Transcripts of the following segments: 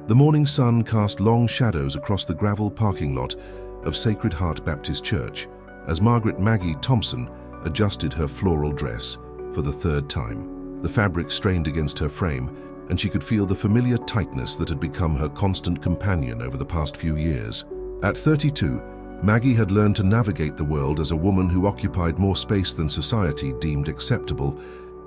The morning sun cast long shadows across the gravel parking lot of Sacred Heart Baptist Church as Margaret Maggie Thompson adjusted her floral dress for the third time. The fabric strained against her frame, and she could feel the familiar tightness that had become her constant companion over the past few years. At 32, Maggie had learned to navigate the world as a woman who occupied more space than society deemed acceptable,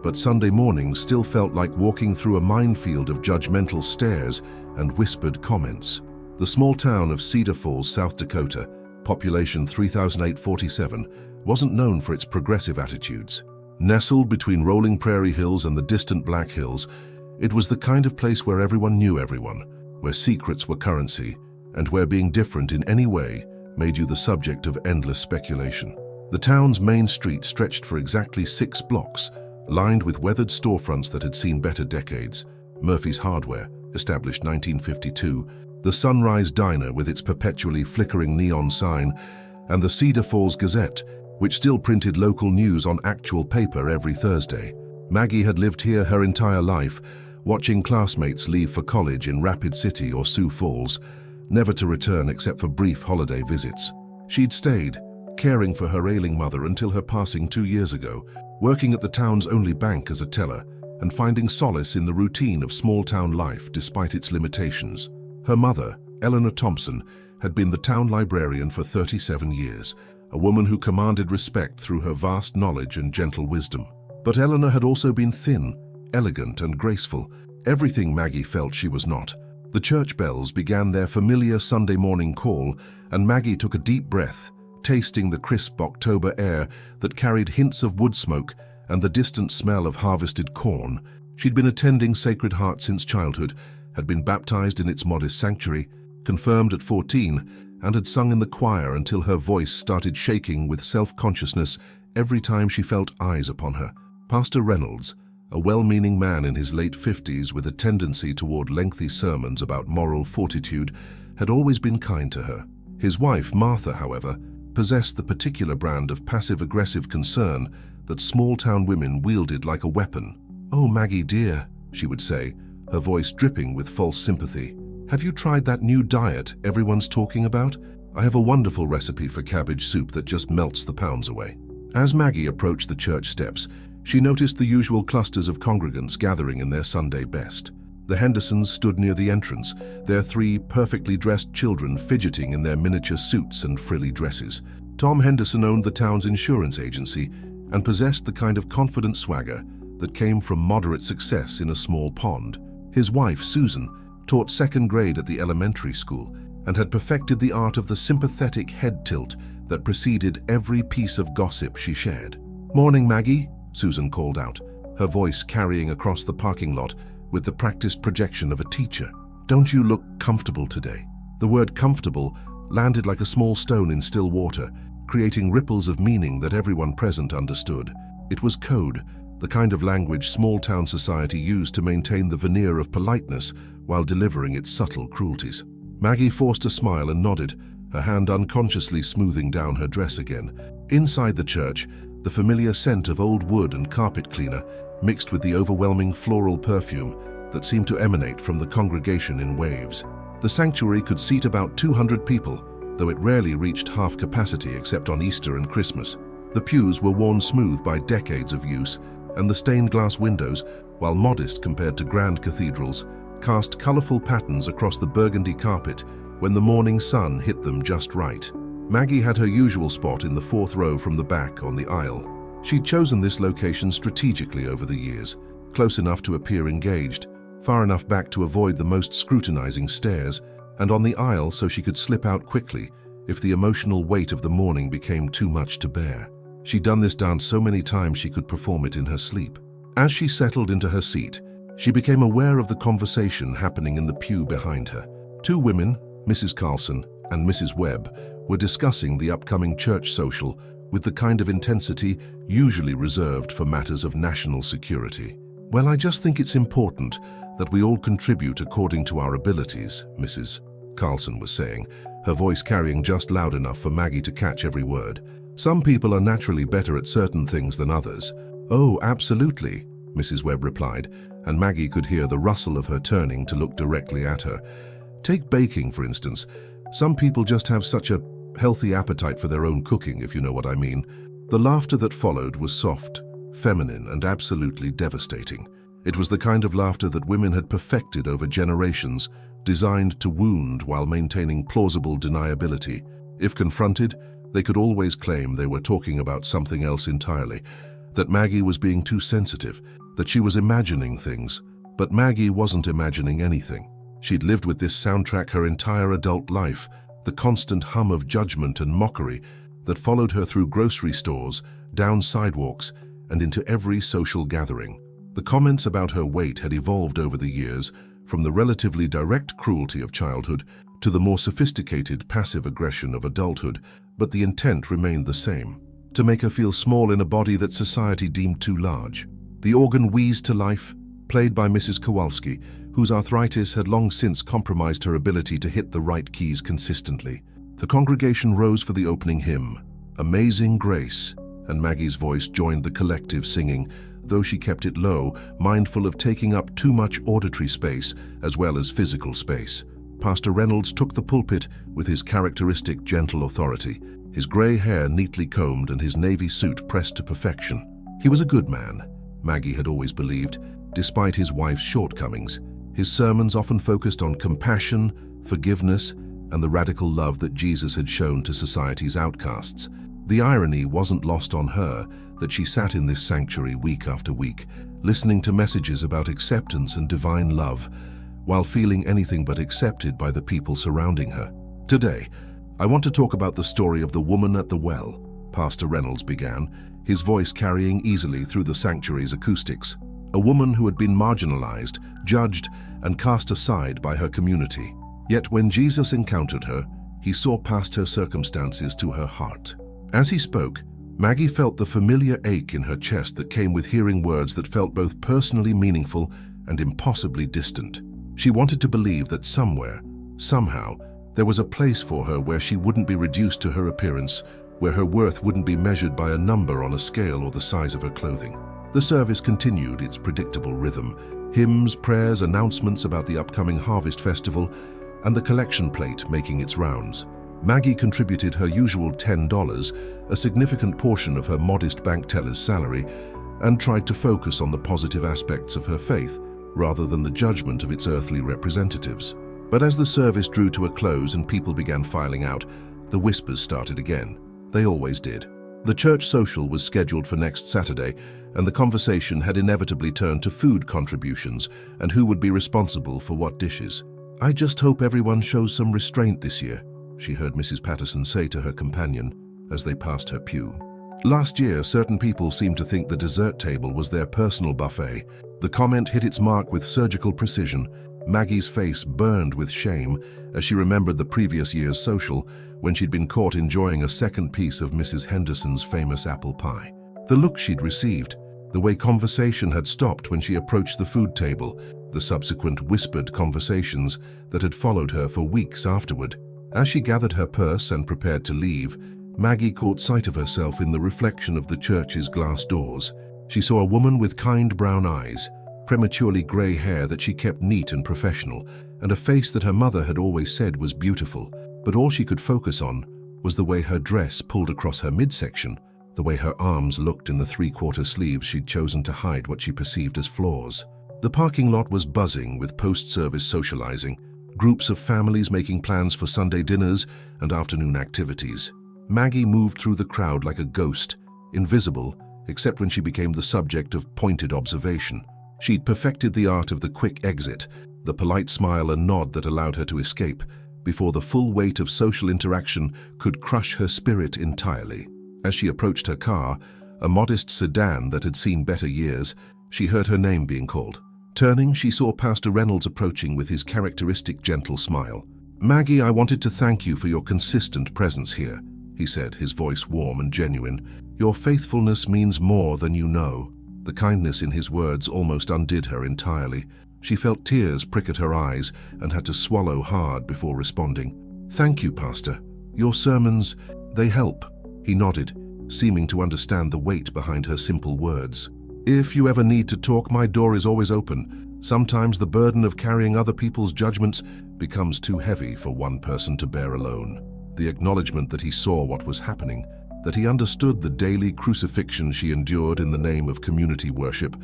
but Sunday mornings still felt like walking through a minefield of judgmental stares and whispered comments. The small town of Cedar Falls, South Dakota, population 3,847, wasn't known for its progressive attitudes. Nestled between rolling prairie hills and the distant Black Hills, it was the kind of place where everyone knew everyone, where secrets were currency, and where being different in any way made you the subject of endless speculation. The town's main street stretched for exactly 6 blocks, lined with weathered storefronts that had seen better decades. Murphy's Hardware, established 1952, the Sunrise Diner with its perpetually flickering neon sign, and the Cedar Falls Gazette, which still printed local news on actual paper every Thursday. Maggie had lived here her entire life, watching classmates leave for college in Rapid City or Sioux Falls, never to return except for brief holiday visits. She'd stayed, caring for her ailing mother until her passing 2 years ago, working at the town's only bank as a teller, and finding solace in the routine of small-town life despite its limitations. Her mother, Eleanor Thompson, had been the town librarian for 37 years, a woman who commanded respect through her vast knowledge and gentle wisdom. But Eleanor had also been thin, elegant, and graceful, everything Maggie felt she was not. The church bells began their familiar Sunday morning call, and Maggie took a deep breath, tasting the crisp October air that carried hints of wood smoke and the distant smell of harvested corn. She'd been attending Sacred Heart since childhood, had been baptized in its modest sanctuary, confirmed at 14, and had sung in the choir until her voice started shaking with self-consciousness every time she felt eyes upon her. Pastor Reynolds, a well-meaning man in his late 50s with a tendency toward lengthy sermons about moral fortitude, had always been kind to her. His wife, Martha, however, possessed the particular brand of passive-aggressive concern that small-town women wielded like a weapon. "Oh, Maggie dear," she would say, her voice dripping with false sympathy. "Have you tried that new diet everyone's talking about? I have a wonderful recipe for cabbage soup that just melts the pounds away." As Maggie approached the church steps, she noticed the usual clusters of congregants gathering in their Sunday best. The Hendersons stood near the entrance, their 3 perfectly dressed children fidgeting in their miniature suits and frilly dresses. Tom Henderson owned the town's insurance agency and possessed the kind of confident swagger that came from moderate success in a small pond. His wife, Susan, taught 2nd grade at the elementary school and had perfected the art of the sympathetic head tilt that preceded every piece of gossip she shared. "Morning, Maggie," Susan called out, her voice carrying across the parking lot with the practiced projection of a teacher. "Don't you look comfortable today?" The word comfortable landed like a small stone in still water, creating ripples of meaning that everyone present understood. It was code, the kind of language small-town society used to maintain the veneer of politeness while delivering its subtle cruelties. Maggie forced a smile and nodded, her hand unconsciously smoothing down her dress again. Inside the church, the familiar scent of old wood and carpet cleaner mixed with the overwhelming floral perfume that seemed to emanate from the congregation in waves. The sanctuary could seat about 200 people, though it rarely reached half capacity except on Easter and Christmas. The pews were worn smooth by decades of use, and the stained glass windows, while modest compared to grand cathedrals, cast colorful patterns across the burgundy carpet when the morning sun hit them just right. Maggie had her usual spot in the 4th row from the back on the aisle. She'd chosen this location strategically over the years, close enough to appear engaged, far enough back to avoid the most scrutinizing stares, and on the aisle so she could slip out quickly if the emotional weight of the morning became too much to bear. She'd done this dance so many times she could perform it in her sleep. As she settled into her seat, she became aware of the conversation happening in the pew behind her. 2 women, Mrs. Carlson and Mrs. Webb, were discussing the upcoming church social with the kind of intensity usually reserved for matters of national security. "Well, I just think it's important that we all contribute according to our abilities," Mrs. Carlson was saying, her voice carrying just loud enough for Maggie to catch every word. "Some people are naturally better at certain things than others." "Oh, absolutely," Mrs. Webb replied, and Maggie could hear the rustle of her turning to look directly at her. Take baking, for instance. Some people just have such a healthy appetite for their own cooking, if you know what I mean. The laughter that followed was soft, feminine, and absolutely devastating. It was the kind of laughter that women had perfected over generations, designed to wound while maintaining plausible deniability. If confronted, they could always claim they were talking about something else entirely, that Maggie was being too sensitive, that she was imagining things. But Maggie wasn't imagining anything. She'd lived with this soundtrack her entire adult life, the constant hum of judgment and mockery that followed her through grocery stores, down sidewalks, and into every social gathering. The comments about her weight had evolved over the years, from the relatively direct cruelty of childhood to the more sophisticated passive aggression of adulthood, but the intent remained the same: to make her feel small in a body that society deemed too large. The organ wheezed to life, played by Mrs. Kowalski, whose arthritis had long since compromised her ability to hit the right keys consistently. The congregation rose for the opening hymn, Amazing Grace, and Maggie's voice joined the collective singing, though she kept it low, mindful of taking up too much auditory space as well as physical space. Pastor Reynolds took the pulpit with his characteristic gentle authority, his grey hair neatly combed and his navy suit pressed to perfection. He was a good man, Maggie had always believed, despite his wife's shortcomings. His sermons often focused on compassion, forgiveness, and the radical love that Jesus had shown to society's outcasts. The irony wasn't lost on her that she sat in this sanctuary week after week, listening to messages about acceptance and divine love, while feeling anything but accepted by the people surrounding her. Today, I want to talk about the story of the woman at the well, Pastor Reynolds began, his voice carrying easily through the sanctuary's acoustics. A woman who had been marginalized, judged, and cast aside by her community. Yet when Jesus encountered her, he saw past her circumstances to her heart. As he spoke, Maggie felt the familiar ache in her chest that came with hearing words that felt both personally meaningful and impossibly distant. She wanted to believe that somewhere, somehow, there was a place for her where she wouldn't be reduced to her appearance, where her worth wouldn't be measured by a number on a scale or the size of her clothing. The service continued its predictable rhythm: hymns, prayers, announcements about the upcoming Harvest Festival, and the collection plate making its rounds. Maggie contributed her usual $10, a significant portion of her modest bank teller's salary, and tried to focus on the positive aspects of her faith, rather than the judgment of its earthly representatives. But as the service drew to a close and people began filing out, the whispers started again. They always did. The church social was scheduled for next Saturday, and the conversation had inevitably turned to food contributions and who would be responsible for what dishes. "I just hope everyone shows some restraint this year," she heard Mrs. Patterson say to her companion as they passed her pew. Last year, certain people seemed to think the dessert table was their personal buffet. The comment hit its mark with surgical precision. Maggie's face burned with shame as she remembered the previous year's social, when she'd been caught enjoying a second piece of Mrs. Henderson's famous apple pie. The look she'd received, the way conversation had stopped when she approached the food table, the subsequent whispered conversations that had followed her for weeks afterward. As she gathered her purse and prepared to leave, Maggie caught sight of herself in the reflection of the church's glass doors. She saw a woman with kind brown eyes, prematurely grey hair that she kept neat and professional, and a face that her mother had always said was beautiful. But all she could focus on was the way her dress pulled across her midsection, the way her arms looked in the three-quarter sleeves she'd chosen to hide what she perceived as flaws. The parking lot was buzzing with post-service socializing, groups of families making plans for Sunday dinners and afternoon activities. Maggie moved through the crowd like a ghost, invisible except when she became the subject of pointed observation. She'd perfected the art of the quick exit, the polite smile and nod that allowed her to escape, before the full weight of social interaction could crush her spirit entirely. As she approached her car, a modest sedan that had seen better years, she heard her name being called. Turning, she saw Pastor Reynolds approaching with his characteristic gentle smile. "Maggie, I wanted to thank you for your consistent presence here," he said, his voice warm and genuine. "Your faithfulness means more than you know." The kindness in his words almost undid her entirely. She felt tears prick at her eyes and had to swallow hard before responding. "Thank you, Pastor. Your sermons, they help." He nodded, seeming to understand the weight behind her simple words. "If you ever need to talk, my door is always open. Sometimes the burden of carrying other people's judgments becomes too heavy for one person to bear alone." The acknowledgement that he saw what was happening, that he understood the daily crucifixion she endured in the name of community worship,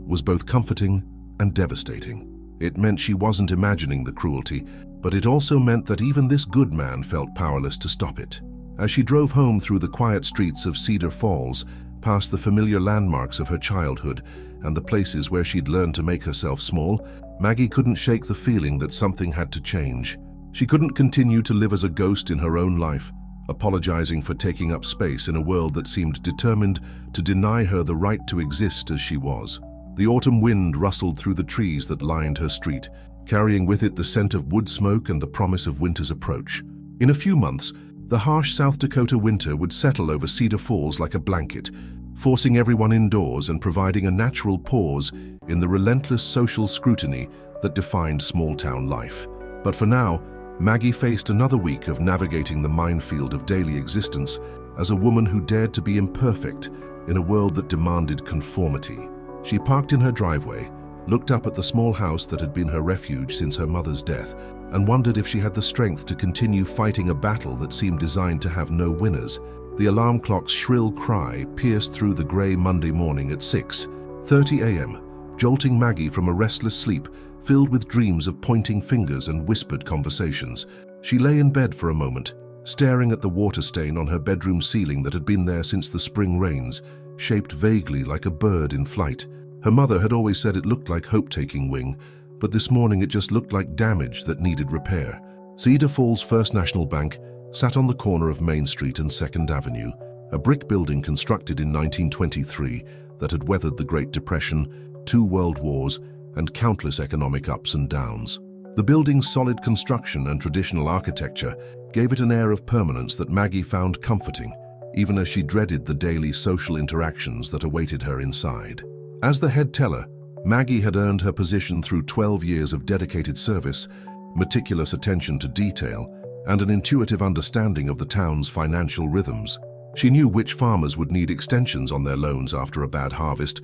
was both comforting and devastating. It meant she wasn't imagining the cruelty, but it also meant that even this good man felt powerless to stop it. As she drove home through the quiet streets of Cedar Falls, past the familiar landmarks of her childhood and the places where she'd learned to make herself small, Maggie couldn't shake the feeling that something had to change. She couldn't continue to live as a ghost in her own life, apologizing for taking up space in a world that seemed determined to deny her the right to exist as she was. The autumn wind rustled through the trees that lined her street, carrying with it the scent of wood smoke and the promise of winter's approach. In a few months, the harsh South Dakota winter would settle over Cedar Falls like a blanket, forcing everyone indoors and providing a natural pause in the relentless social scrutiny that defined small-town life. But for now, Maggie faced another week of navigating the minefield of daily existence as a woman who dared to be imperfect in a world that demanded conformity. She parked in her driveway, looked up at the small house that had been her refuge since her mother's death, and wondered if she had the strength to continue fighting a battle that seemed designed to have no winners. The alarm clock's shrill cry pierced through the grey Monday morning at 6:30 a.m., jolting Maggie from a restless sleep filled with dreams of pointing fingers and whispered conversations. She lay in bed for a moment, staring at the water stain on her bedroom ceiling that had been there since the spring rains, shaped vaguely like a bird in flight. Her mother had always said it looked like hope-taking wing, but this morning it just looked like damage that needed repair. Cedar Falls First National Bank sat on the corner of Main Street and 2nd Avenue, a brick building constructed in 1923 that had weathered the Great Depression, 2 world wars, and countless economic ups and downs. The building's solid construction and traditional architecture gave it an air of permanence that Maggie found comforting, even as she dreaded the daily social interactions that awaited her inside. As the head teller, Maggie had earned her position through 12 years of dedicated service, meticulous attention to detail, and an intuitive understanding of the town's financial rhythms. She knew which farmers would need extensions on their loans after a bad harvest,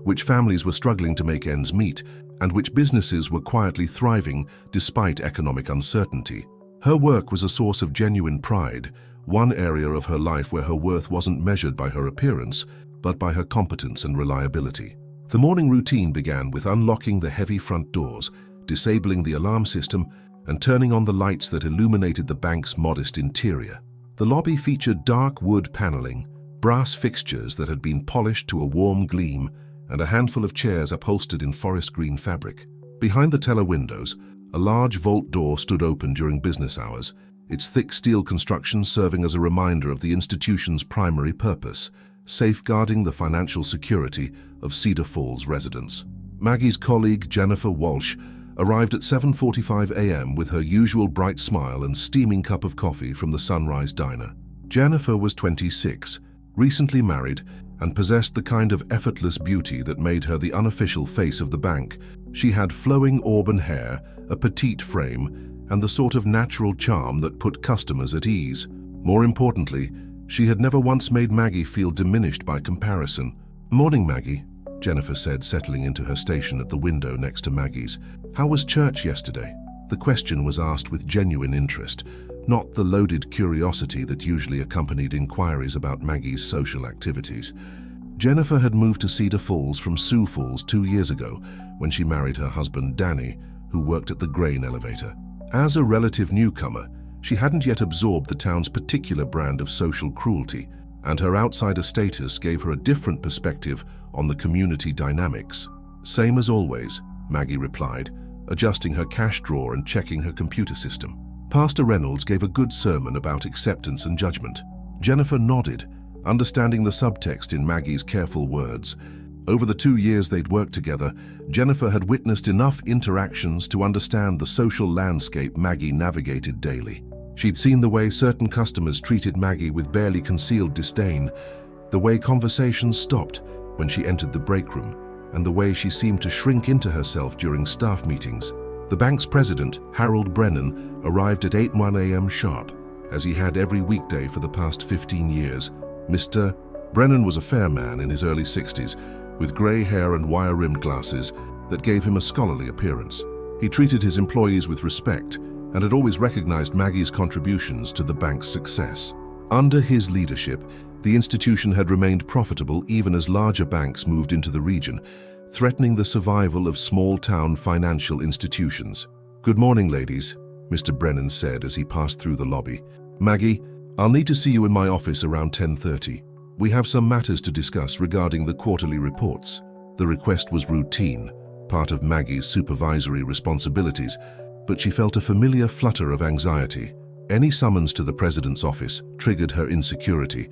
which families were struggling to make ends meet, and which businesses were quietly thriving despite economic uncertainty. Her work was a source of genuine pride, one area of her life where her worth wasn't measured by her appearance, but by her competence and reliability. The morning routine began with unlocking the heavy front doors, disabling the alarm system, and turning on the lights that illuminated the bank's modest interior. The lobby featured dark wood paneling, brass fixtures that had been polished to a warm gleam, and a handful of chairs upholstered in forest green fabric. Behind the teller windows, a large vault door stood open during business hours, its thick steel construction serving as a reminder of the institution's primary purpose, safeguarding the financial security of Cedar Falls residents. Maggie's colleague, Jennifer Walsh, arrived at 7:45 a.m. with her usual bright smile and steaming cup of coffee from the Sunrise Diner. Jennifer was 26, recently married, and possessed the kind of effortless beauty that made her the unofficial face of the bank. She had flowing auburn hair, a petite frame, and the sort of natural charm that put customers at ease. More importantly, she had never once made Maggie feel diminished by comparison. "Morning, Maggie," Jennifer said, settling into her station at the window next to Maggie's. "How was church yesterday?" The question was asked with genuine interest, not the loaded curiosity that usually accompanied inquiries about Maggie's social activities. Jennifer had moved to Cedar Falls from Sioux Falls 2 years ago when she married her husband Danny, who worked at the grain elevator. As a relative newcomer, she hadn't yet absorbed the town's particular brand of social cruelty, and her outsider status gave her a different perspective on the community dynamics. "Same as always," Maggie replied, adjusting her cash drawer and checking her computer system. Pastor Reynolds gave a good sermon about acceptance and judgment. Jennifer nodded, understanding the subtext in Maggie's careful words. Over the 2 years they'd worked together, Jennifer had witnessed enough interactions to understand the social landscape Maggie navigated daily. She'd seen the way certain customers treated Maggie with barely concealed disdain, the way conversations stopped when she entered the break room, and the way she seemed to shrink into herself during staff meetings. The bank's president, Harold Brennan, arrived at 8:01 a.m. sharp, as he had every weekday for the past 15 years. Mr. Brennan was a fair man in his early 60s, with grey hair and wire-rimmed glasses that gave him a scholarly appearance. He treated his employees with respect and had always recognized Maggie's contributions to the bank's success. Under his leadership, the institution had remained profitable even as larger banks moved into the region, threatening the survival of small-town financial institutions. "Good morning, ladies," Mr. Brennan said as he passed through the lobby. "Maggie, I'll need to see you in my office around 10:30. We have some matters to discuss regarding the quarterly reports." The request was routine, part of Maggie's supervisory responsibilities, but she felt a familiar flutter of anxiety. Any summons to the president's office triggered her insecurity,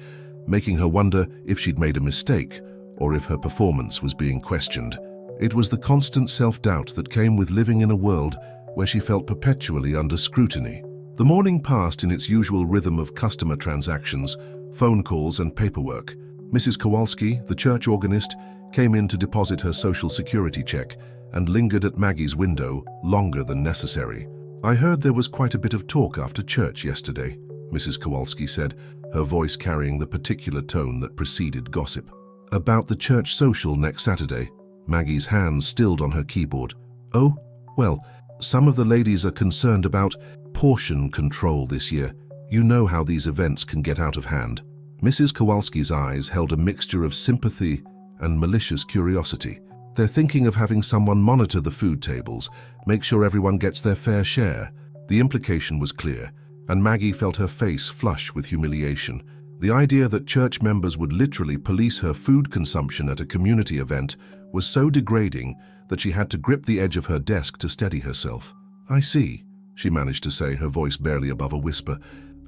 making her wonder if she'd made a mistake or if her performance was being questioned. It was the constant self-doubt that came with living in a world where she felt perpetually under scrutiny. The morning passed in its usual rhythm of customer transactions, phone calls and paperwork. Mrs. Kowalski, the church organist, came in to deposit her social security check and lingered at Maggie's window longer than necessary. "I heard there was quite a bit of talk after church yesterday," Mrs. Kowalski said, her voice carrying the particular tone that preceded gossip. "About the church social next Saturday." Maggie's hands stilled on her keyboard. "Oh, well, some of the ladies are concerned about portion control this year. You know how these events can get out of hand." Mrs. Kowalski's eyes held a mixture of sympathy and malicious curiosity. "They're thinking of having someone monitor the food tables, make sure everyone gets their fair share." The implication was clear, and Maggie felt her face flush with humiliation. The idea that church members would literally police her food consumption at a community event was so degrading that she had to grip the edge of her desk to steady herself. "I see," she managed to say, her voice barely above a whisper.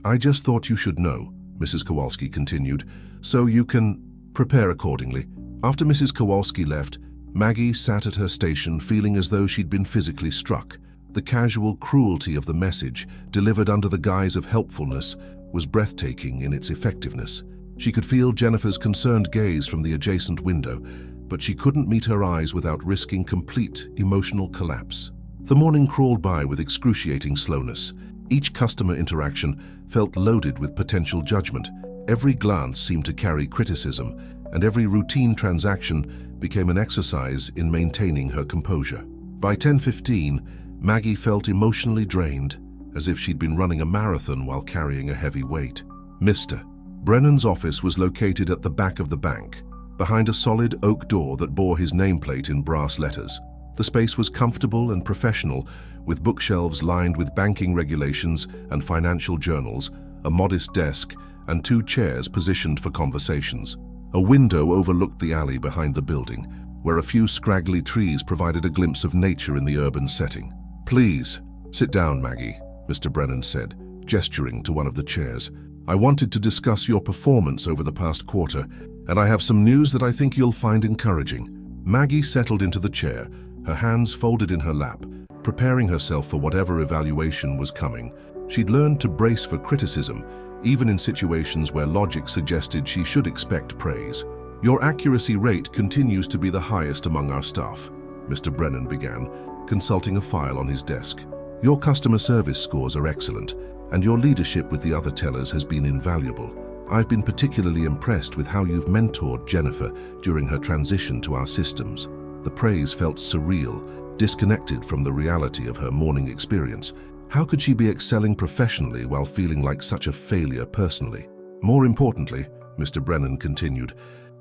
"I just thought you should know," Mrs. Kowalski continued, "so you can prepare accordingly." After Mrs. Kowalski left, Maggie sat at her station feeling as though she'd been physically struck. The casual cruelty of the message, delivered under the guise of helpfulness, was breathtaking in its effectiveness. She could feel Jennifer's concerned gaze from the adjacent window, but she couldn't meet her eyes without risking complete emotional collapse. The morning crawled by with excruciating slowness. Each customer interaction felt loaded with potential judgment. Every glance seemed to carry criticism, and every routine transaction became an exercise in maintaining her composure. By 10:15, Maggie felt emotionally drained, as if she'd been running a marathon while carrying a heavy weight. Mr. Brennan's office was located at the back of the bank, behind a solid oak door that bore his nameplate in brass letters. The space was comfortable and professional, with bookshelves lined with banking regulations and financial journals, a modest desk, and 2 chairs positioned for conversations. A window overlooked the alley behind the building, where a few scraggly trees provided a glimpse of nature in the urban setting. "Please, sit down, Maggie," Mr. Brennan said, gesturing to one of the chairs. "I wanted to discuss your performance over the past quarter, and I have some news that I think you'll find encouraging." Maggie settled into the chair, her hands folded in her lap, preparing herself for whatever evaluation was coming. She'd learned to brace for criticism, even in situations where logic suggested she should expect praise. "Your accuracy rate continues to be the highest among our staff," Mr. Brennan began, consulting a file on his desk. "Your customer service scores are excellent, and your leadership with the other tellers has been invaluable. I've been particularly impressed with how you've mentored Jennifer during her transition to our systems." The praise felt surreal, disconnected from the reality of her morning experience. How could she be excelling professionally while feeling like such a failure personally? "More importantly," Mr. Brennan continued,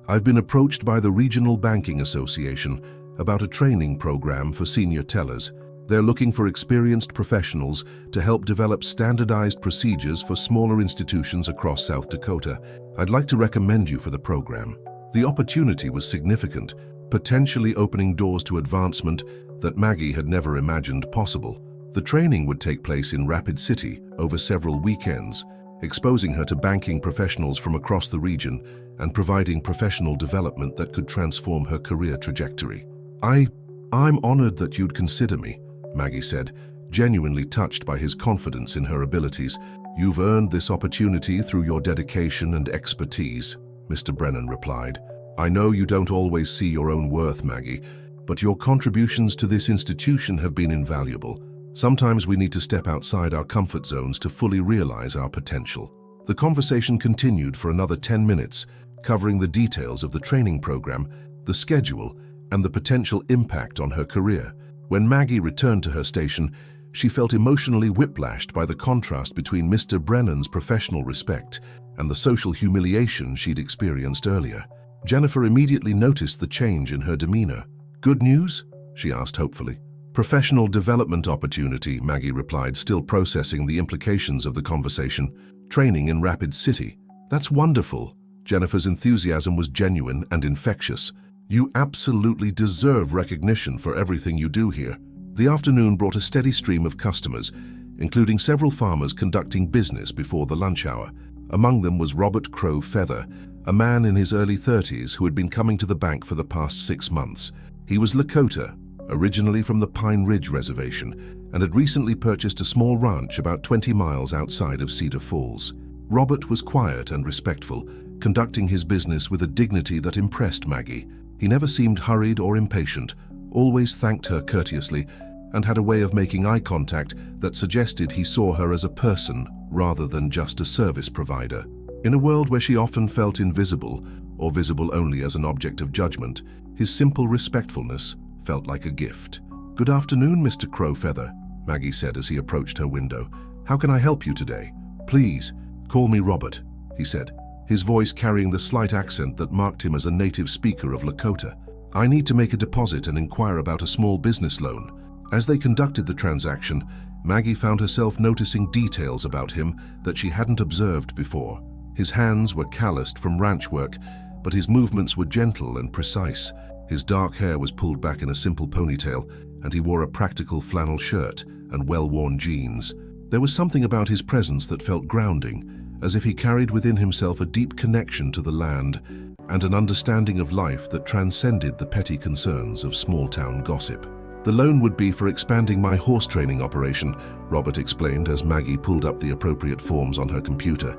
"I've been approached by the Regional Banking Association about a training program for senior tellers. They're looking for experienced professionals to help develop standardized procedures for smaller institutions across South Dakota. I'd like to recommend you for the program." The opportunity was significant, potentially opening doors to advancement that Maggie had never imagined possible. The training would take place in Rapid City over several weekends, exposing her to banking professionals from across the region and providing professional development that could transform her career trajectory. I'm honored that you'd consider me," Maggie said, genuinely touched by his confidence in her abilities. "You've earned this opportunity through your dedication and expertise," Mr. Brennan replied. "I know you don't always see your own worth, Maggie, but your contributions to this institution have been invaluable. Sometimes we need to step outside our comfort zones to fully realize our potential." The conversation continued for another 10 minutes, covering the details of the training program, the schedule, and the potential impact on her career. When Maggie returned to her station, she felt emotionally whiplashed by the contrast between Mr. Brennan's professional respect and the social humiliation she'd experienced earlier. Jennifer immediately noticed the change in her demeanor. "Good news?" she asked hopefully. "Professional development opportunity," Maggie replied, still processing the implications of the conversation. "Training in Rapid City." "That's wonderful." Jennifer's enthusiasm was genuine and infectious. "You absolutely deserve recognition for everything you do here." The afternoon brought a steady stream of customers, including several farmers conducting business before the lunch hour. Among them was Robert Crow Feather, a man in his early 30s who had been coming to the bank for the past 6 months. He was Lakota, originally from the Pine Ridge Reservation, and had recently purchased a small ranch about 20 miles outside of Cedar Falls. Robert was quiet and respectful, conducting his business with a dignity that impressed Maggie. He never seemed hurried or impatient, always thanked her courteously, and had a way of making eye contact that suggested he saw her as a person rather than just a service provider. In a world where she often felt invisible, or visible only as an object of judgment, his simple respectfulness felt like a gift. "Good afternoon, Mr. Crowfeather," Maggie said as he approached her window. "How can I help you today?" "Please, call me Robert," he said, his voice carrying the slight accent that marked him as a native speaker of Lakota. "I need to make a deposit and inquire about a small business loan." As they conducted the transaction, Maggie found herself noticing details about him that she hadn't observed before. His hands were calloused from ranch work, but his movements were gentle and precise. His dark hair was pulled back in a simple ponytail, and he wore a practical flannel shirt and well-worn jeans. There was something about his presence that felt grounding, as if he carried within himself a deep connection to the land and an understanding of life that transcended the petty concerns of small-town gossip. "The loan would be for expanding my horse training operation," Robert explained as Maggie pulled up the appropriate forms on her computer.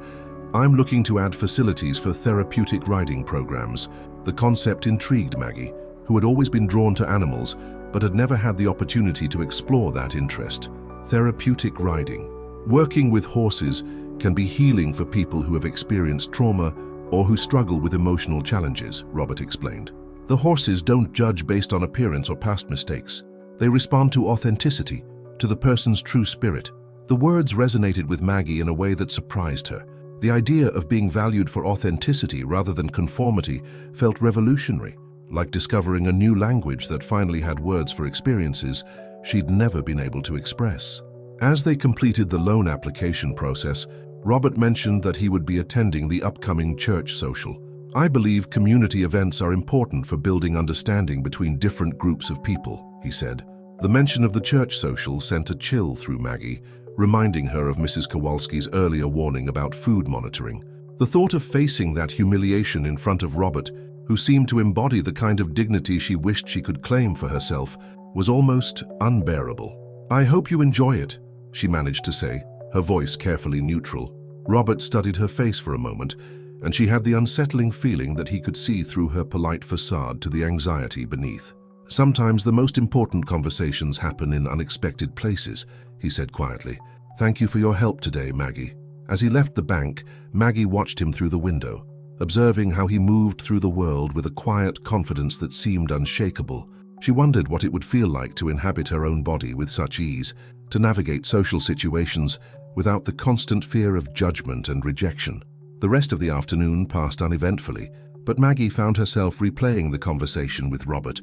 "I'm looking to add facilities for therapeutic riding programs." The concept intrigued Maggie, who had always been drawn to animals but had never had the opportunity to explore that interest. Therapeutic riding. Working with horses can be healing for people who have experienced trauma or who struggle with emotional challenges, Robert explained. "The horses don't judge based on appearance or past mistakes. They respond to authenticity, to the person's true spirit." The words resonated with Maggie in a way that surprised her. The idea of being valued for authenticity rather than conformity felt revolutionary, like discovering a new language that finally had words for experiences she'd never been able to express. As they completed the loan application process, Robert mentioned that he would be attending the upcoming church social. "I believe community events are important for building understanding between different groups of people," he said. The mention of the church social sent a chill through Maggie, reminding her of Mrs. Kowalski's earlier warning about food monitoring. The thought of facing that humiliation in front of Robert, who seemed to embody the kind of dignity she wished she could claim for herself, was almost unbearable. "I hope you enjoy it," she managed to say, her voice carefully neutral. Robert studied her face for a moment, and she had the unsettling feeling that he could see through her polite facade to the anxiety beneath. "Sometimes the most important conversations happen in unexpected places," he said quietly. "Thank you for your help today, Maggie." As he left the bank, Maggie watched him through the window, observing how he moved through the world with a quiet confidence that seemed unshakable. She wondered what it would feel like to inhabit her own body with such ease, to navigate social situations without the constant fear of judgment and rejection. The rest of the afternoon passed uneventfully, but Maggie found herself replaying the conversation with Robert,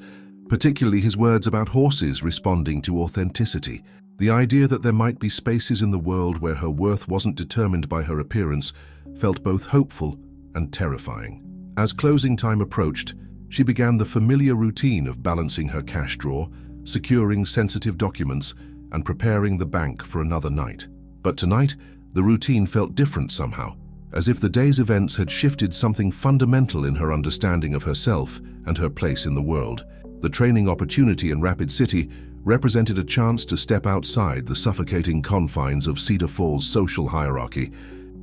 particularly his words about horses responding to authenticity. The idea that there might be spaces in the world where her worth wasn't determined by her appearance felt both hopeful and terrifying. As closing time approached, she began the familiar routine of balancing her cash drawer, securing sensitive documents, and preparing the bank for another night. But tonight, the routine felt different somehow, as if the day's events had shifted something fundamental in her understanding of herself and her place in the world. The training opportunity in Rapid City represented a chance to step outside the suffocating confines of Cedar Falls' social hierarchy.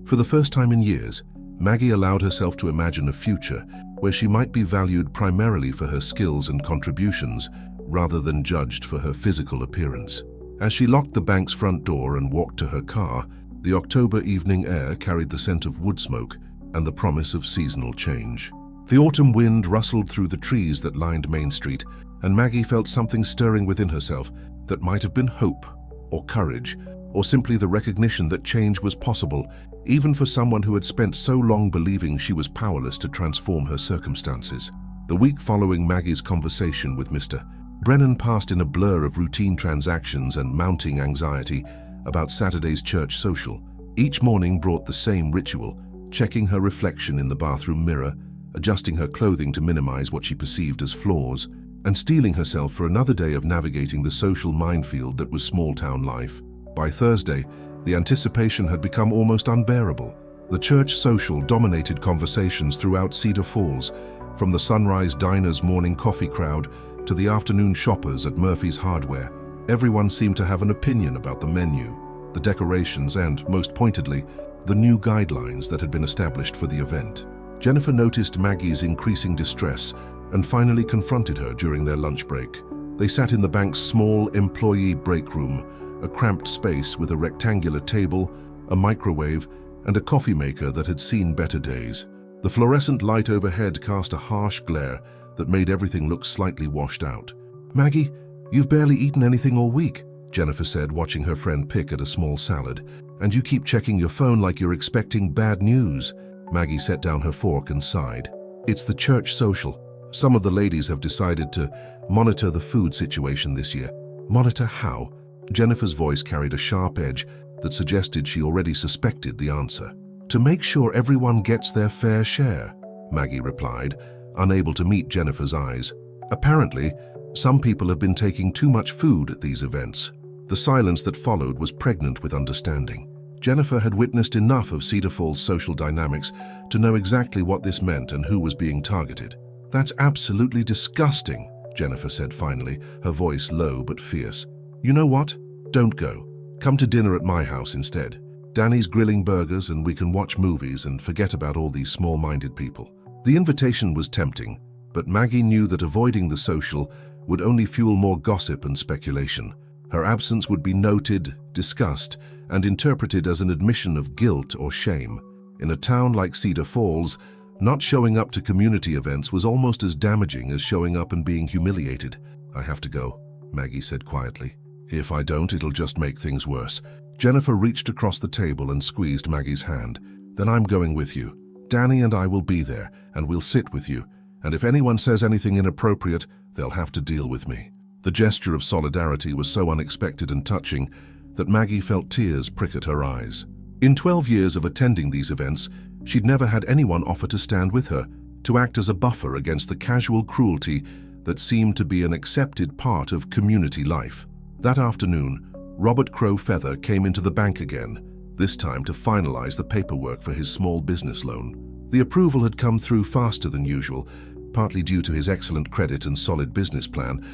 For the first time in years, Maggie allowed herself to imagine a future where she might be valued primarily for her skills and contributions, rather than judged for her physical appearance. As she locked the bank's front door and walked to her car, the October evening air carried the scent of wood smoke and the promise of seasonal change. The autumn wind rustled through the trees that lined Main Street, and Maggie felt something stirring within herself that might have been hope, or courage, or simply the recognition that change was possible, even for someone who had spent so long believing she was powerless to transform her circumstances. The week following Maggie's conversation with Mr. Brennan passed in a blur of routine transactions and mounting anxiety about Saturday's church social. Each morning brought the same ritual, checking her reflection in the bathroom mirror, adjusting her clothing to minimize what she perceived as flaws, and steeling herself for another day of navigating the social minefield that was small-town life. By Thursday, the anticipation had become almost unbearable. The church social dominated conversations throughout Cedar Falls, from the Sunrise Diner's morning coffee crowd to the afternoon shoppers at Murphy's Hardware. Everyone seemed to have an opinion about the menu, the decorations, and, most pointedly, the new guidelines that had been established for the event. Jennifer noticed Maggie's increasing distress and finally confronted her during their lunch break. They sat in the bank's small employee break room, a cramped space with a rectangular table, a microwave, and a coffee maker that had seen better days. The fluorescent light overhead cast a harsh glare that made everything look slightly washed out. "Maggie, you've barely eaten anything all week," Jennifer said, watching her friend pick at a small salad. "And you keep checking your phone like you're expecting bad news." Maggie set down her fork and sighed. "It's the church social. Some of the ladies have decided to monitor the food situation this year." "Monitor how?" Jennifer's voice carried a sharp edge that suggested she already suspected the answer. "To make sure everyone gets their fair share," Maggie replied, unable to meet Jennifer's eyes. "Apparently, some people have been taking too much food at these events." The silence that followed was pregnant with understanding. Jennifer had witnessed enough of Cedar Falls' social dynamics to know exactly what this meant and who was being targeted. "That's absolutely disgusting," Jennifer said finally, her voice low but fierce. "You know what? Don't go. Come to dinner at my house instead. Danny's grilling burgers and we can watch movies and forget about all these small-minded people." The invitation was tempting, but Maggie knew that avoiding the social would only fuel more gossip and speculation. Her absence would be noted, discussed, and interpreted as an admission of guilt or shame. In a town like Cedar Falls, not showing up to community events was almost as damaging as showing up and being humiliated. "I have to go," Maggie said quietly. "If I don't, it'll just make things worse." Jennifer reached across the table and squeezed Maggie's hand. "Then I'm going with you. Danny and I will be there, and we'll sit with you. And if anyone says anything inappropriate, they'll have to deal with me." The gesture of solidarity was so unexpected and touching that Maggie felt tears prick at her eyes. In 12 years of attending these events, she'd never had anyone offer to stand with her, to act as a buffer against the casual cruelty that seemed to be an accepted part of community life. That afternoon, Robert Crow Feather came into the bank again, this time to finalize the paperwork for his small business loan. The approval had come through faster than usual, partly due to his excellent credit and solid business plan,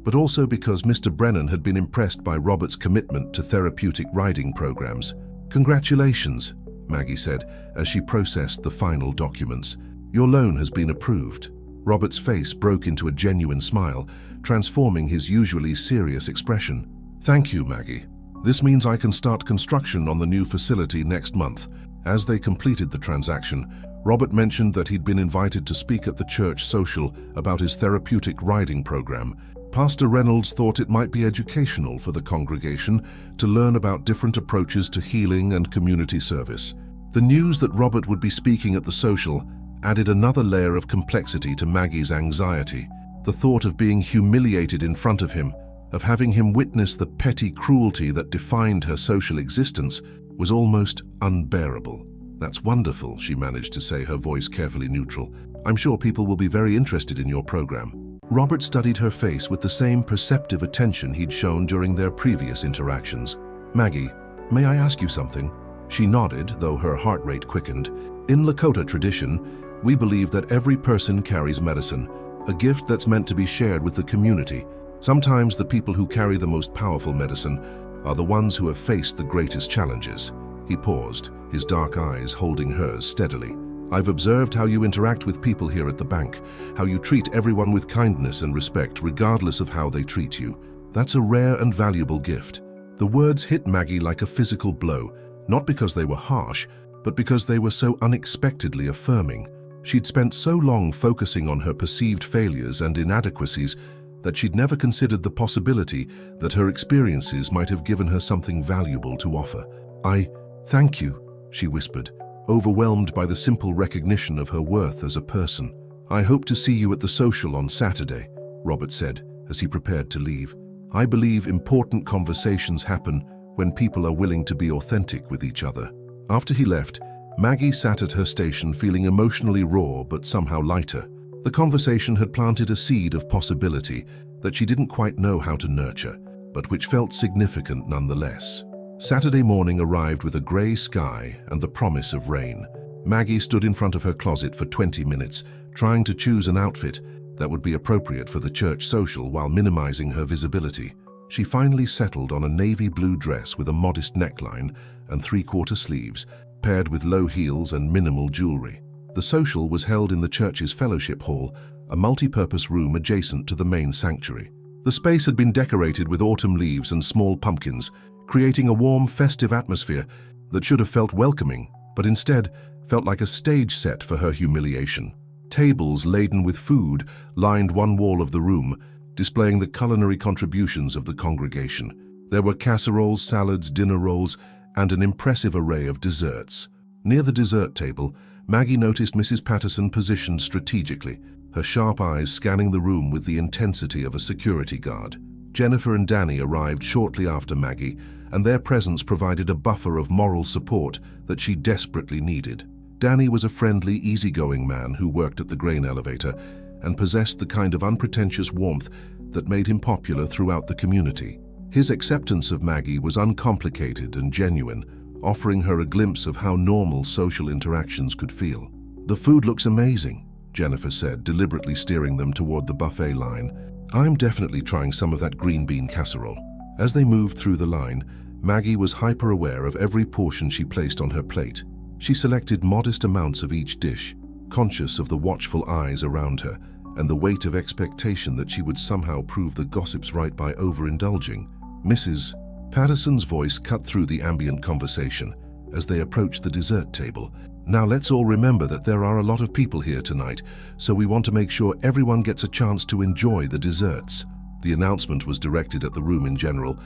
but also because Mr. Brennan had been impressed by Robert's commitment to therapeutic riding programs. "Congratulations," Maggie said as she processed the final documents. "Your loan has been approved." Robert's face broke into a genuine smile, transforming his usually serious expression. "Thank you, Maggie. This means I can start construction on the new facility next month." As they completed the transaction, Robert mentioned that he'd been invited to speak at the church social about his therapeutic riding program. Pastor Reynolds thought it might be educational for the congregation to learn about different approaches to healing and community service. The news that Robert would be speaking at the social added another layer of complexity to Maggie's anxiety. The thought of being humiliated in front of him, of having him witness the petty cruelty that defined her social existence, was almost unbearable. "That's wonderful," she managed to say, her voice carefully neutral. "I'm sure people will be very interested in your program." Robert studied her face with the same perceptive attention he'd shown during their previous interactions. "Maggie, may I ask you something?" She nodded, though her heart rate quickened. "In Lakota tradition, we believe that every person carries medicine, a gift that's meant to be shared with the community. Sometimes the people who carry the most powerful medicine are the ones who have faced the greatest challenges." He paused, his dark eyes holding hers steadily. "I've observed how you interact with people here at the bank, how you treat everyone with kindness and respect regardless of how they treat you. That's a rare and valuable gift." The words hit Maggie like a physical blow, not because they were harsh, but because they were so unexpectedly affirming. She'd spent so long focusing on her perceived failures and inadequacies that she'd never considered the possibility that her experiences might have given her something valuable to offer. "I thank you," she whispered, overwhelmed by the simple recognition of her worth as a person. "I hope to see you at the social on Saturday," Robert said as he prepared to leave. "I believe important conversations happen when people are willing to be authentic with each other." After he left, Maggie sat at her station feeling emotionally raw but somehow lighter. The conversation had planted a seed of possibility that she didn't quite know how to nurture, but which felt significant nonetheless. Saturday morning arrived with a grey sky and the promise of rain. Maggie stood in front of her closet for 20 minutes, trying to choose an outfit that would be appropriate for the church social while minimizing her visibility. She finally settled on a navy blue dress with a modest neckline and three-quarter sleeves, paired with low heels and minimal jewelry. The social was held in the church's fellowship hall, a multi-purpose room adjacent to the main sanctuary. The space had been decorated with autumn leaves and small pumpkins, creating a warm, festive atmosphere that should have felt welcoming, but instead felt like a stage set for her humiliation. Tables laden with food lined one wall of the room, displaying the culinary contributions of the congregation. There were casseroles, salads, dinner rolls, and an impressive array of desserts. Near the dessert table, Maggie noticed Mrs. Patterson positioned strategically, her sharp eyes scanning the room with the intensity of a security guard. Jennifer and Danny arrived shortly after Maggie, and their presence provided a buffer of moral support that she desperately needed. Danny was a friendly, easygoing man who worked at the grain elevator and possessed the kind of unpretentious warmth that made him popular throughout the community. His acceptance of Maggie was uncomplicated and genuine, offering her a glimpse of how normal social interactions could feel. "The food looks amazing," Jennifer said, deliberately steering them toward the buffet line. "I'm definitely trying some of that green bean casserole." As they moved through the line, Maggie was hyper-aware of every portion she placed on her plate. She selected modest amounts of each dish, conscious of the watchful eyes around her and the weight of expectation that she would somehow prove the gossips right by overindulging. Mrs. Patterson's voice cut through the ambient conversation as they approached the dessert table. "Now let's all remember that there are a lot of people here tonight, so we want to make sure everyone gets a chance to enjoy the desserts." The announcement was directed at the room in general,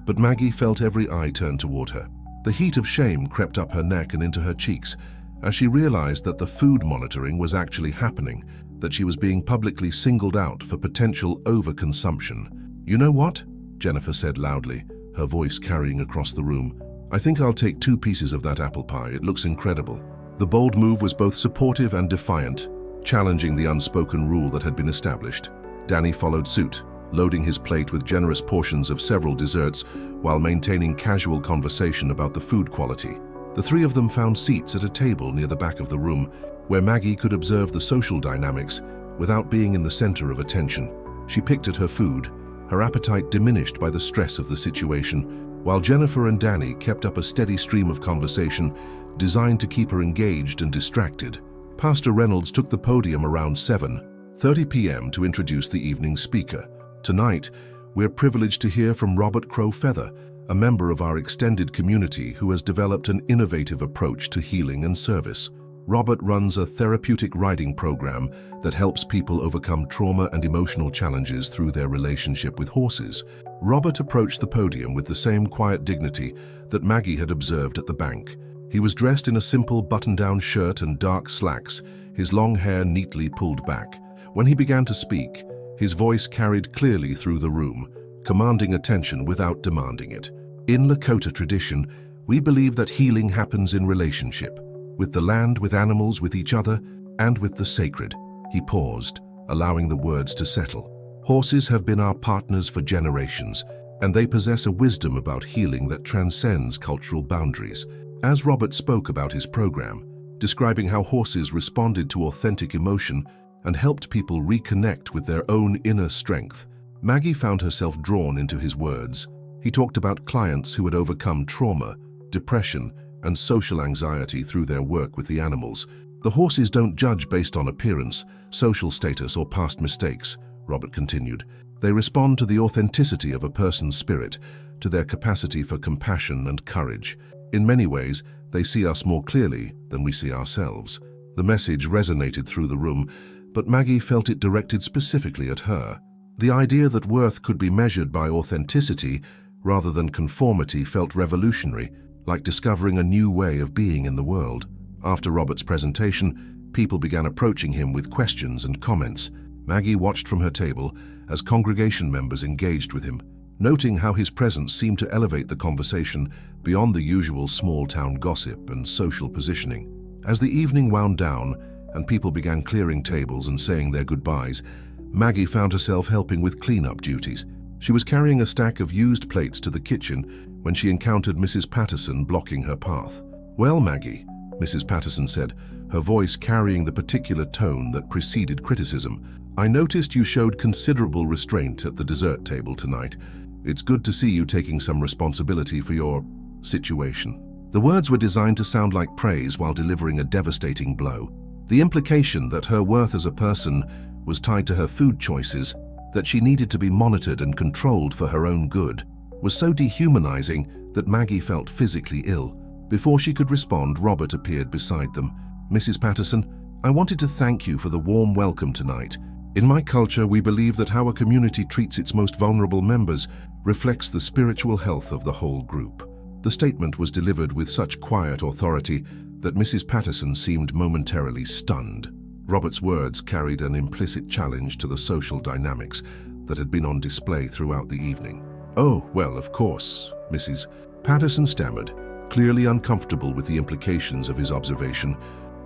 but Maggie felt every eye turn toward her. The heat of shame crept up her neck and into her cheeks as she realized that the food monitoring was actually happening, that she was being publicly singled out for potential overconsumption. "You know what?" Jennifer said loudly, her voice carrying across the room. "I think I'll take 2 pieces of that apple pie. It looks incredible." The bold move was both supportive and defiant, challenging the unspoken rule that had been established. Danny followed suit, loading his plate with generous portions of several desserts while maintaining casual conversation about the food quality. The 3 of them found seats at a table near the back of the room, where Maggie could observe the social dynamics without being in the center of attention. She picked at her food, her appetite diminished by the stress of the situation, while Jennifer and Danny kept up a steady stream of conversation designed to keep her engaged and distracted. Pastor Reynolds took the podium around 7:30 p.m. to introduce the evening's speaker. "Tonight, we're privileged to hear from Robert Crowfeather, a member of our extended community who has developed an innovative approach to healing and service. Robert runs a therapeutic riding program that helps people overcome trauma and emotional challenges through their relationship with horses." Robert approached the podium with the same quiet dignity that Maggie had observed at the bank. He was dressed in a simple button-down shirt and dark slacks, his long hair neatly pulled back. When he began to speak, his voice carried clearly through the room, commanding attention without demanding it. "In Lakota tradition, we believe that healing happens in relationship, with the land, with animals, with each other, and with the sacred." He paused, allowing the words to settle. "Horses have been our partners for generations, and they possess a wisdom about healing that transcends cultural boundaries." As Robert spoke about his program, describing how horses responded to authentic emotion and helped people reconnect with their own inner strength, Maggie found herself drawn into his words. He talked about clients who had overcome trauma, depression, and social anxiety through their work with the animals. "The horses don't judge based on appearance, social status, or past mistakes," Robert continued. "They respond to the authenticity of a person's spirit, to their capacity for compassion and courage. In many ways, they see us more clearly than we see ourselves." The message resonated through the room, but Maggie felt it directed specifically at her. The idea that worth could be measured by authenticity rather than conformity felt revolutionary, like discovering a new way of being in the world. After Robert's presentation, people began approaching him with questions and comments. Maggie watched from her table as congregation members engaged with him, noting how his presence seemed to elevate the conversation beyond the usual small-town gossip and social positioning. As the evening wound down and people began clearing tables and saying their goodbyes, Maggie found herself helping with cleanup duties. She was carrying a stack of used plates to the kitchen when she encountered Mrs. Patterson blocking her path. "Well, Maggie," Mrs. Patterson said, her voice carrying the particular tone that preceded criticism, "I noticed you showed considerable restraint at the dessert table tonight. It's good to see you taking some responsibility for your situation." The words were designed to sound like praise while delivering a devastating blow. The implication that her worth as a person was tied to her food choices, that she needed to be monitored and controlled for her own good, was so dehumanizing that Maggie felt physically ill. Before she could respond, Robert appeared beside them. "Mrs. Patterson, I wanted to thank you for the warm welcome tonight. In my culture, we believe that how a community treats its most vulnerable members reflects the spiritual health of the whole group." The statement was delivered with such quiet authority that Mrs. Patterson seemed momentarily stunned. Robert's words carried an implicit challenge to the social dynamics that had been on display throughout the evening. "Oh, well, of course," Mrs. Patterson stammered, clearly uncomfortable with the implications of his observation.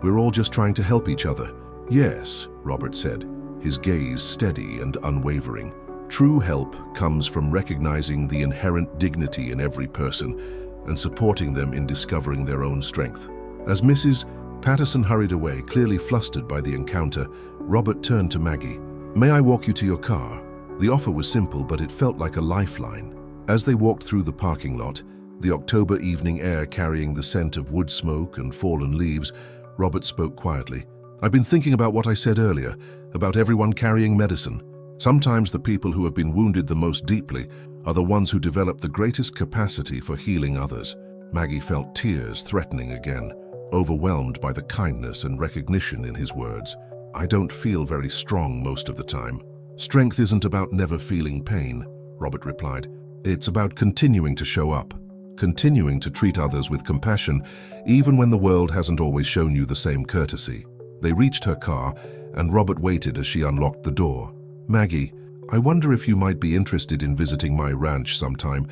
"We're all just trying to help each other." "Yes," Robert said, his gaze steady and unwavering. "True help comes from recognizing the inherent dignity in every person and supporting them in discovering their own strength." As Mrs. Patterson hurried away, clearly flustered by the encounter, Robert turned to Maggie. "May I walk you to your car?" The offer was simple, but it felt like a lifeline. As they walked through the parking lot, the October evening air carrying the scent of wood smoke and fallen leaves, Robert spoke quietly. "I've been thinking about what I said earlier, about everyone carrying medicine. Sometimes the people who have been wounded the most deeply are the ones who develop the greatest capacity for healing others." Maggie felt tears threatening again, overwhelmed by the kindness and recognition in his words. "I don't feel very strong most of the time." "Strength isn't about never feeling pain," Robert replied. "It's about continuing to show up, continuing to treat others with compassion, even when the world hasn't always shown you the same courtesy." They reached her car, and Robert waited as she unlocked the door. "Maggie, I wonder if you might be interested in visiting my ranch sometime.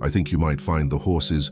I think you might find the horses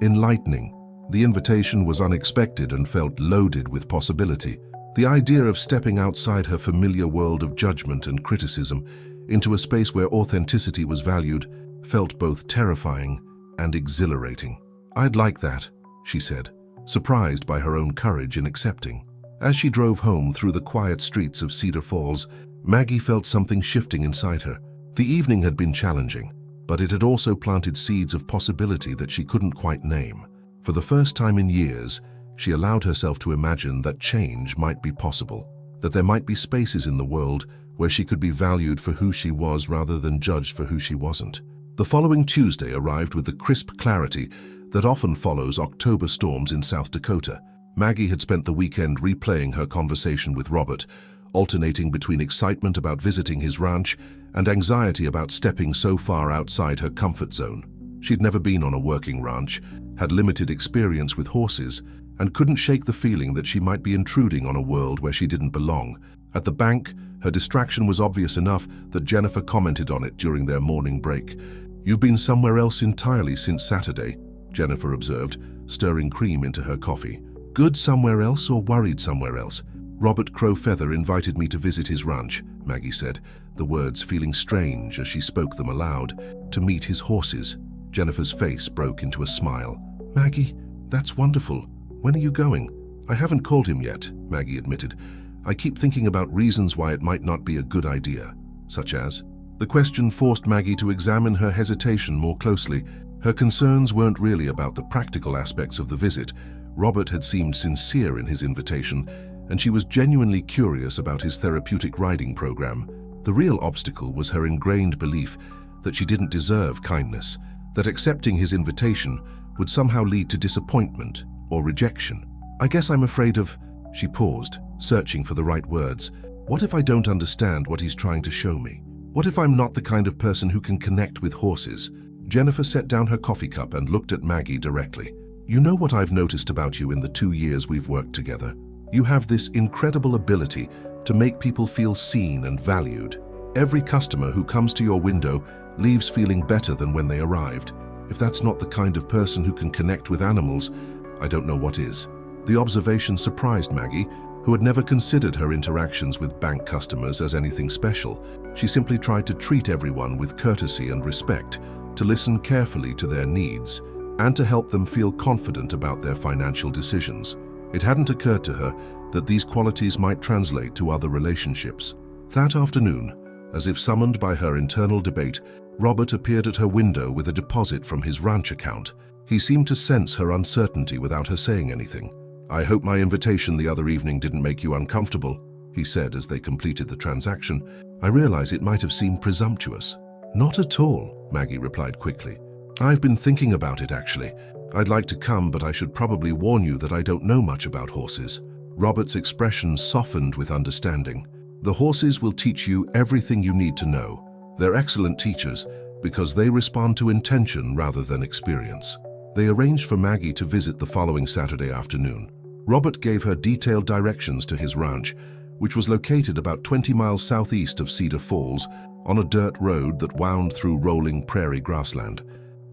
enlightening." The invitation was unexpected and felt loaded with possibility. The idea of stepping outside her familiar world of judgment and criticism into a space where authenticity was valued felt both terrifying and exhilarating. "I'd like that," she said, surprised by her own courage in accepting. As she drove home through the quiet streets of Cedar Falls, Maggie felt something shifting inside her. The evening had been challenging, but it had also planted seeds of possibility that she couldn't quite name. For the first time in years, she allowed herself to imagine that change might be possible, that there might be spaces in the world where she could be valued for who she was rather than judged for who she wasn't. The following Tuesday arrived with the crisp clarity that often follows October storms in South Dakota. Maggie had spent the weekend replaying her conversation with Robert, alternating between excitement about visiting his ranch and anxiety about stepping so far outside her comfort zone. She'd never been on a working ranch, had limited experience with horses, and couldn't shake the feeling that she might be intruding on a world where she didn't belong. At the bank, her distraction was obvious enough that Jennifer commented on it during their morning break. "You've been somewhere else entirely since Saturday," Jennifer observed, stirring cream into her coffee. "Good somewhere else or worried somewhere else?" "Robert Crowfeather invited me to visit his ranch," Maggie said, the words feeling strange as she spoke them aloud. "To meet his horses." Jennifer's face broke into a smile. "Maggie, that's wonderful. When are you going?" "I haven't called him yet," Maggie admitted. "I keep thinking about reasons why it might not be a good idea." "Such as?" The question forced Maggie to examine her hesitation more closely. Her concerns weren't really about the practical aspects of the visit. Robert had seemed sincere in his invitation, and she was genuinely curious about his therapeutic riding program. The real obstacle was her ingrained belief that she didn't deserve kindness, that accepting his invitation would somehow lead to disappointment or rejection. "I guess I'm afraid of..." She paused, searching for the right words. What if I don't understand what he's trying to show me? What if I'm not the kind of person who can connect with horses? Jennifer set down her coffee cup and looked at Maggie directly. You know what I've noticed about you in the 2 years we've worked together? You have this incredible ability to make people feel seen and valued. Every customer who comes to your window leaves feeling better than when they arrived. If that's not the kind of person who can connect with animals, I don't know what is. The observation surprised Maggie, who had never considered her interactions with bank customers as anything special. She simply tried to treat everyone with courtesy and respect, to listen carefully to their needs, and to help them feel confident about their financial decisions. It hadn't occurred to her that these qualities might translate to other relationships. That afternoon, as if summoned by her internal debate, Robert appeared at her window with a deposit from his ranch account. He seemed to sense her uncertainty without her saying anything. I hope my invitation the other evening didn't make you uncomfortable, he said as they completed the transaction. I realize it might have seemed presumptuous. Not at all, Maggie replied quickly. I've been thinking about it actually. I'd like to come, but I should probably warn you that I don't know much about horses. Robert's expression softened with understanding. The horses will teach you everything you need to know. They're excellent teachers because they respond to intention rather than experience. They arranged for Maggie to visit the following Saturday afternoon. Robert gave her detailed directions to his ranch, which was located about 20 miles southeast of Cedar Falls on a dirt road that wound through rolling prairie grassland.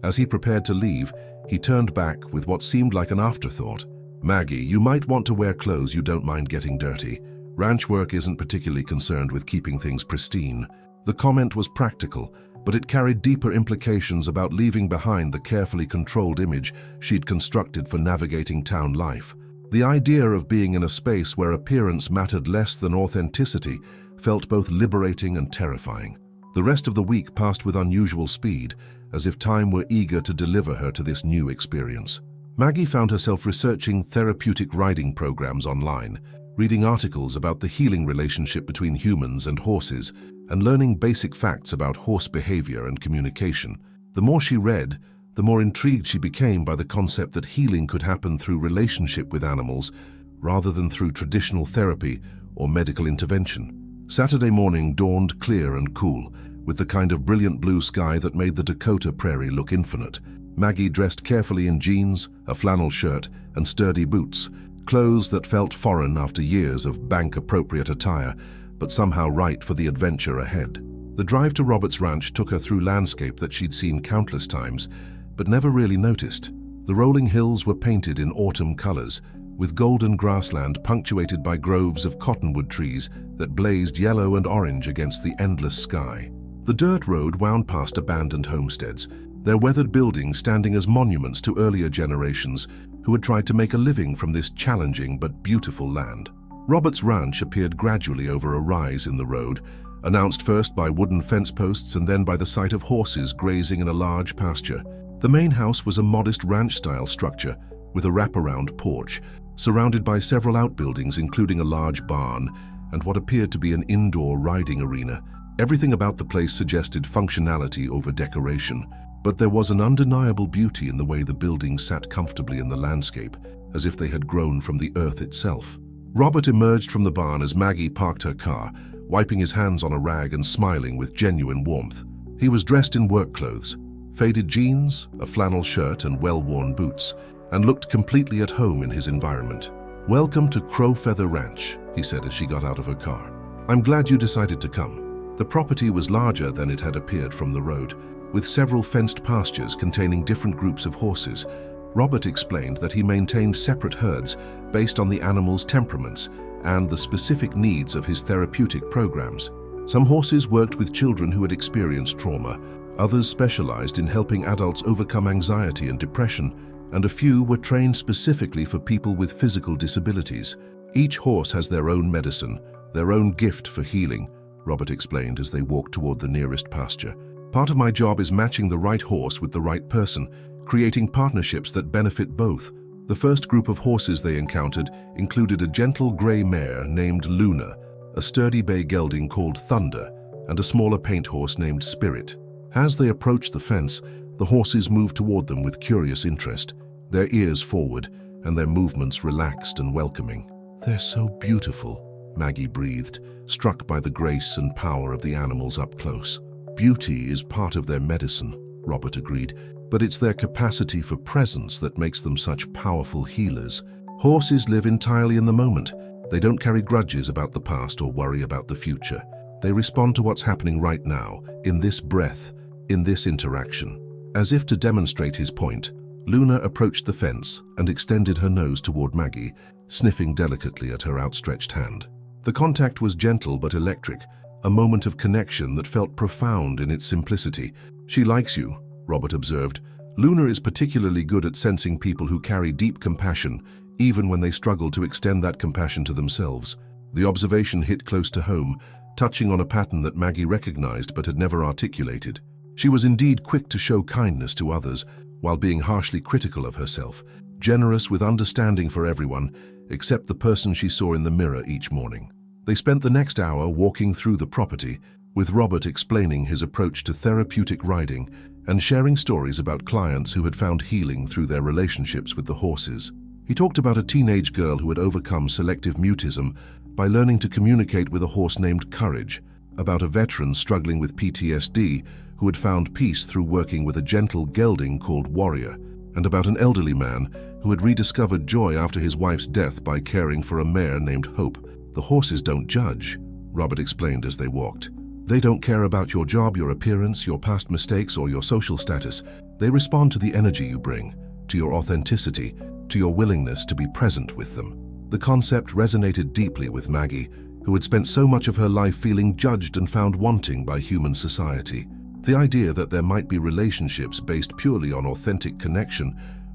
As he prepared to leave, he turned back with what seemed like an afterthought. Maggie, you might want to wear clothes you don't mind getting dirty. Ranch work isn't particularly concerned with keeping things pristine. The comment was practical, but it carried deeper implications about leaving behind the carefully controlled image she'd constructed for navigating town life. The idea of being in a space where appearance mattered less than authenticity felt both liberating and terrifying. The rest of the week passed with unusual speed, as if time were eager to deliver her to this new experience. Maggie found herself researching therapeutic riding programs online, reading articles about the healing relationship between humans and horses, and learning basic facts about horse behavior and communication. The more she read, the more intrigued she became by the concept that healing could happen through relationship with animals rather than through traditional therapy or medical intervention. Saturday morning dawned clear and cool, with the kind of brilliant blue sky that made the Dakota prairie look infinite. Maggie dressed carefully in jeans, a flannel shirt, and sturdy boots, clothes that felt foreign after years of bank-appropriate attire, but somehow right for the adventure ahead. The drive to Robert's ranch took her through landscape that she'd seen countless times, but never really noticed. The rolling hills were painted in autumn colors, with golden grassland punctuated by groves of cottonwood trees that blazed yellow and orange against the endless sky. The dirt road wound past abandoned homesteads, their weathered buildings standing as monuments to earlier generations who had tried to make a living from this challenging but beautiful land. Robert's ranch appeared gradually over a rise in the road, announced first by wooden fence posts and then by the sight of horses grazing in a large pasture. The main house was a modest ranch-style structure with a wraparound porch, surrounded by several outbuildings including a large barn and what appeared to be an indoor riding arena. Everything about the place suggested functionality over decoration, but there was an undeniable beauty in the way the buildings sat comfortably in the landscape, as if they had grown from the earth itself. Robert emerged from the barn as Maggie parked her car, wiping his hands on a rag and smiling with genuine warmth. He was dressed in work clothes, faded jeans, a flannel shirt, and well-worn boots, and looked completely at home in his environment. "Welcome to Crow Feather Ranch," he said as she got out of her car. "I'm glad you decided to come." The property was larger than it had appeared from the road, with several fenced pastures containing different groups of horses. Robert explained that he maintained separate herds based on the animals' temperaments and the specific needs of his therapeutic programs. Some horses worked with children who had experienced trauma, others specialized in helping adults overcome anxiety and depression, and a few were trained specifically for people with physical disabilities. Each horse has their own medicine, their own gift for healing, Robert explained as they walked toward the nearest pasture. "Part of my job is matching the right horse with the right person, creating partnerships that benefit both." The first group of horses they encountered included a gentle gray mare named Luna, a sturdy bay gelding called Thunder, and a smaller paint horse named Spirit. As they approached the fence, the horses moved toward them with curious interest, their ears forward and their movements relaxed and welcoming. "They're so beautiful," Maggie breathed, struck by the grace and power of the animals up close. "Beauty is part of their medicine," Robert agreed, "but it's their capacity for presence that makes them such powerful healers. Horses live entirely in the moment. They don't carry grudges about the past or worry about the future. They respond to what's happening right now, in this breath, in this interaction." As if to demonstrate his point, Luna approached the fence and extended her nose toward Maggie, sniffing delicately at her outstretched hand. The contact was gentle but electric, a moment of connection that felt profound in its simplicity. "She likes you," Robert observed. "Luna is particularly good at sensing people who carry deep compassion, even when they struggle to extend that compassion to themselves." The observation hit close to home, touching on a pattern that Maggie recognized but had never articulated. She was indeed quick to show kindness to others, while being harshly critical of herself, generous with understanding for everyone, except the person she saw in the mirror each morning. They spent the next hour walking through the property, with Robert explaining his approach to therapeutic riding and sharing stories about clients who had found healing through their relationships with the horses. He talked about a teenage girl who had overcome selective mutism by learning to communicate with a horse named Courage, about a veteran struggling with PTSD who had found peace through working with a gentle gelding called Warrior, and about an elderly man who had rediscovered joy after his wife's death by caring for a mare named Hope. "The horses don't judge," Robert explained as they walked. "They don't care about your job, your appearance, your past mistakes, or your social status. They respond to the energy you bring, to your authenticity, to your willingness to be present with them." The concept resonated deeply with Maggie, who had spent so much of her life feeling judged and found wanting by human society. The idea that there might be relationships based purely on authentic connection,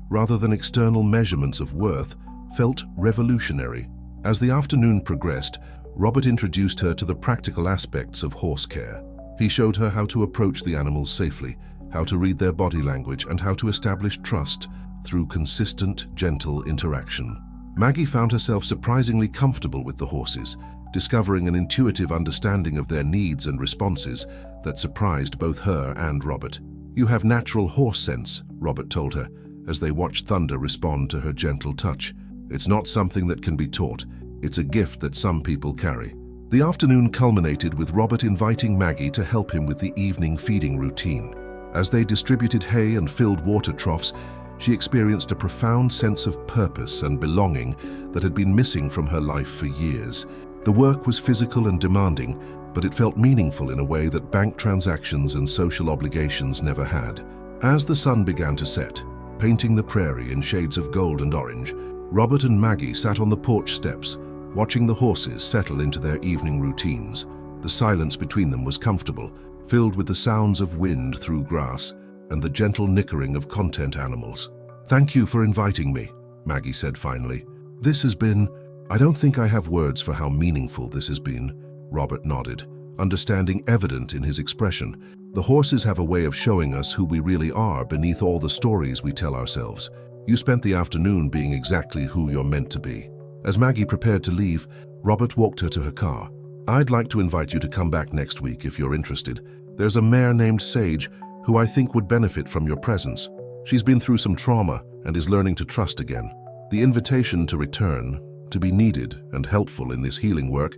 rather than external measurements of worth, felt revolutionary. As the afternoon progressed, Robert introduced her to the practical aspects of horse care. He showed her how to approach the animals safely, how to read their body language, and how to establish trust through consistent, gentle interaction. Maggie found herself surprisingly comfortable with the horses, discovering an intuitive understanding of their needs and responses that surprised both her and Robert. "You have natural horse sense," Robert told her, as they watched Thunder respond to her gentle touch. "It's not something that can be taught. It's a gift that some people carry." The afternoon culminated with Robert inviting Maggie to help him with the evening feeding routine. As they distributed hay and filled water troughs, she experienced a profound sense of purpose and belonging that had been missing from her life for years. The work was physical and demanding, but it felt meaningful in a way that bank transactions and social obligations never had. As the sun began to set, painting the prairie in shades of gold and orange, Robert and Maggie sat on the porch steps, watching the horses settle into their evening routines. The silence between them was comfortable, filled with the sounds of wind through grass and the gentle nickering of content animals. "Thank you for inviting me," Maggie said finally. I don't think I have words for how meaningful this has been," Robert nodded, understanding evident in his expression. "The horses have a way of showing us who we really are beneath all the stories we tell ourselves. You spent the afternoon being exactly who you're meant to be." As Maggie prepared to leave, Robert walked her to her car. "I'd like to invite you to come back next week if you're interested. There's a mare named Sage who I think would benefit from your presence. She's been through some trauma and is learning to trust again." The invitation to return, to be needed and helpful in this healing work,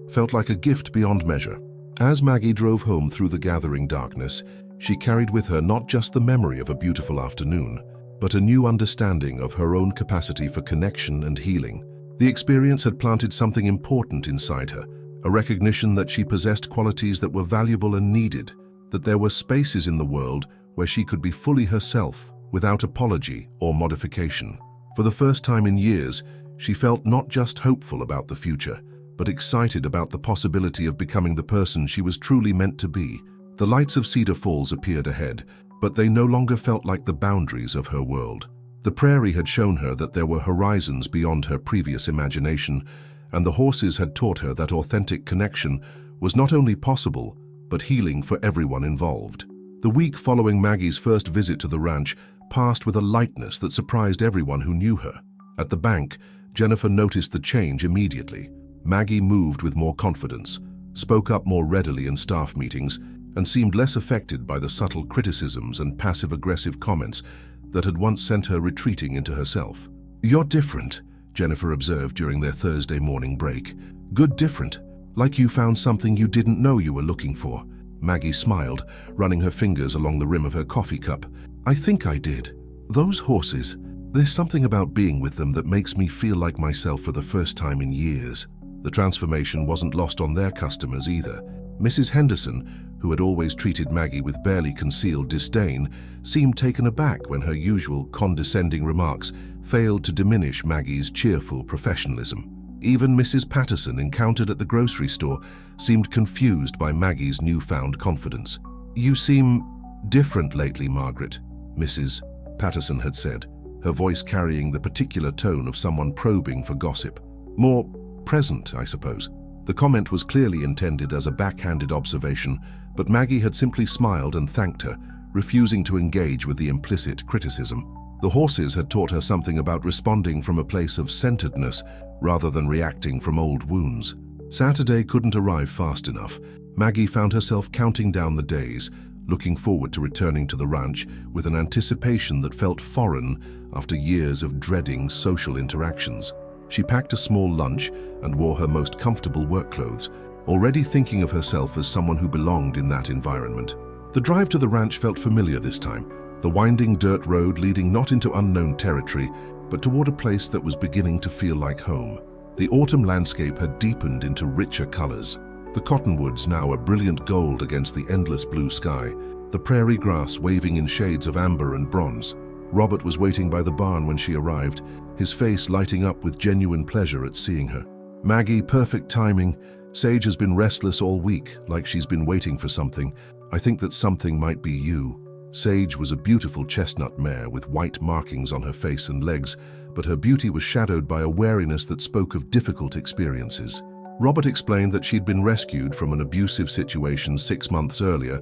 felt like a gift beyond measure. As Maggie drove home through the gathering darkness, she carried with her not just the memory of a beautiful afternoon, but a new understanding of her own capacity for connection and healing. The experience had planted something important inside her, a recognition that she possessed qualities that were valuable and needed, that there were spaces in the world where she could be fully herself, without apology or modification. For the first time in years, she felt not just hopeful about the future, but excited about the possibility of becoming the person she was truly meant to be. The lights of Cedar Falls appeared ahead, but they no longer felt like the boundaries of her world. The prairie had shown her that there were horizons beyond her previous imagination, and the horses had taught her that authentic connection was not only possible, but healing for everyone involved. The week following Maggie's first visit to the ranch passed with a lightness that surprised everyone who knew her. At the bank, Jennifer noticed the change immediately. Maggie moved with more confidence, spoke up more readily in staff meetings, and seemed less affected by the subtle criticisms and passive-aggressive comments that had once sent her retreating into herself. "You're different. Jennifer observed during their Thursday morning break. Good different, like you found something you didn't know you were looking for. Maggie smiled, running her fingers along the rim of her coffee cup. I think I did. Those horses, there's something about being with them that makes me feel like myself for the first time in years. The transformation wasn't lost on their customers either. Mrs. Henderson, who had always treated Maggie with barely concealed disdain, seemed taken aback when her usual condescending remarks failed to diminish Maggie's cheerful professionalism. Even Mrs. Patterson, encountered at the grocery store, seemed confused by Maggie's newfound confidence. You seem different lately, Margaret, Mrs. Patterson had said, her voice carrying the particular tone of someone probing for gossip. More present, I suppose. The comment was clearly intended as a backhanded observation, but Maggie had simply smiled and thanked her, refusing to engage with the implicit criticism. The horses had taught her something about responding from a place of centeredness rather than reacting from old wounds. Saturday couldn't arrive fast enough. Maggie found herself counting down the days, looking forward to returning to the ranch with an anticipation that felt foreign after years of dreading social interactions. She packed a small lunch and wore her most comfortable work clothes, already thinking of herself as someone who belonged in that environment. The drive to the ranch felt familiar this time, the winding dirt road leading not into unknown territory, but toward a place that was beginning to feel like home. The autumn landscape had deepened into richer colors. The cottonwoods now a brilliant gold against the endless blue sky, the prairie grass waving in shades of amber and bronze. Robert was waiting by the barn when she arrived, his face lighting up with genuine pleasure at seeing her. Maggie, perfect timing. Sage has been restless all week, like she's been waiting for something. I think that something might be you. Sage was a beautiful chestnut mare with white markings on her face and legs, but her beauty was shadowed by a wariness that spoke of difficult experiences. Robert explained that she'd been rescued from an abusive situation 6 months earlier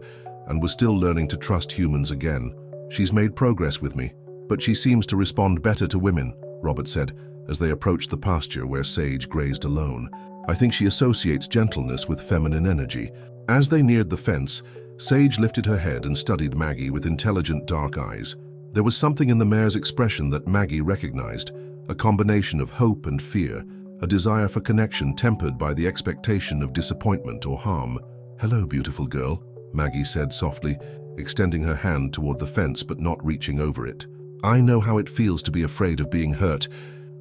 and was still learning to trust humans again. She's made progress with me, but she seems to respond better to women, Robert said, as they approached the pasture where Sage grazed alone. I think she associates gentleness with feminine energy. As they neared the fence, Sage lifted her head and studied Maggie with intelligent dark eyes. There was something in the mare's expression that Maggie recognized, a combination of hope and fear, a desire for connection tempered by the expectation of disappointment or harm. Hello, beautiful girl, Maggie said softly, extending her hand toward the fence but not reaching over it. I know how it feels to be afraid of being hurt.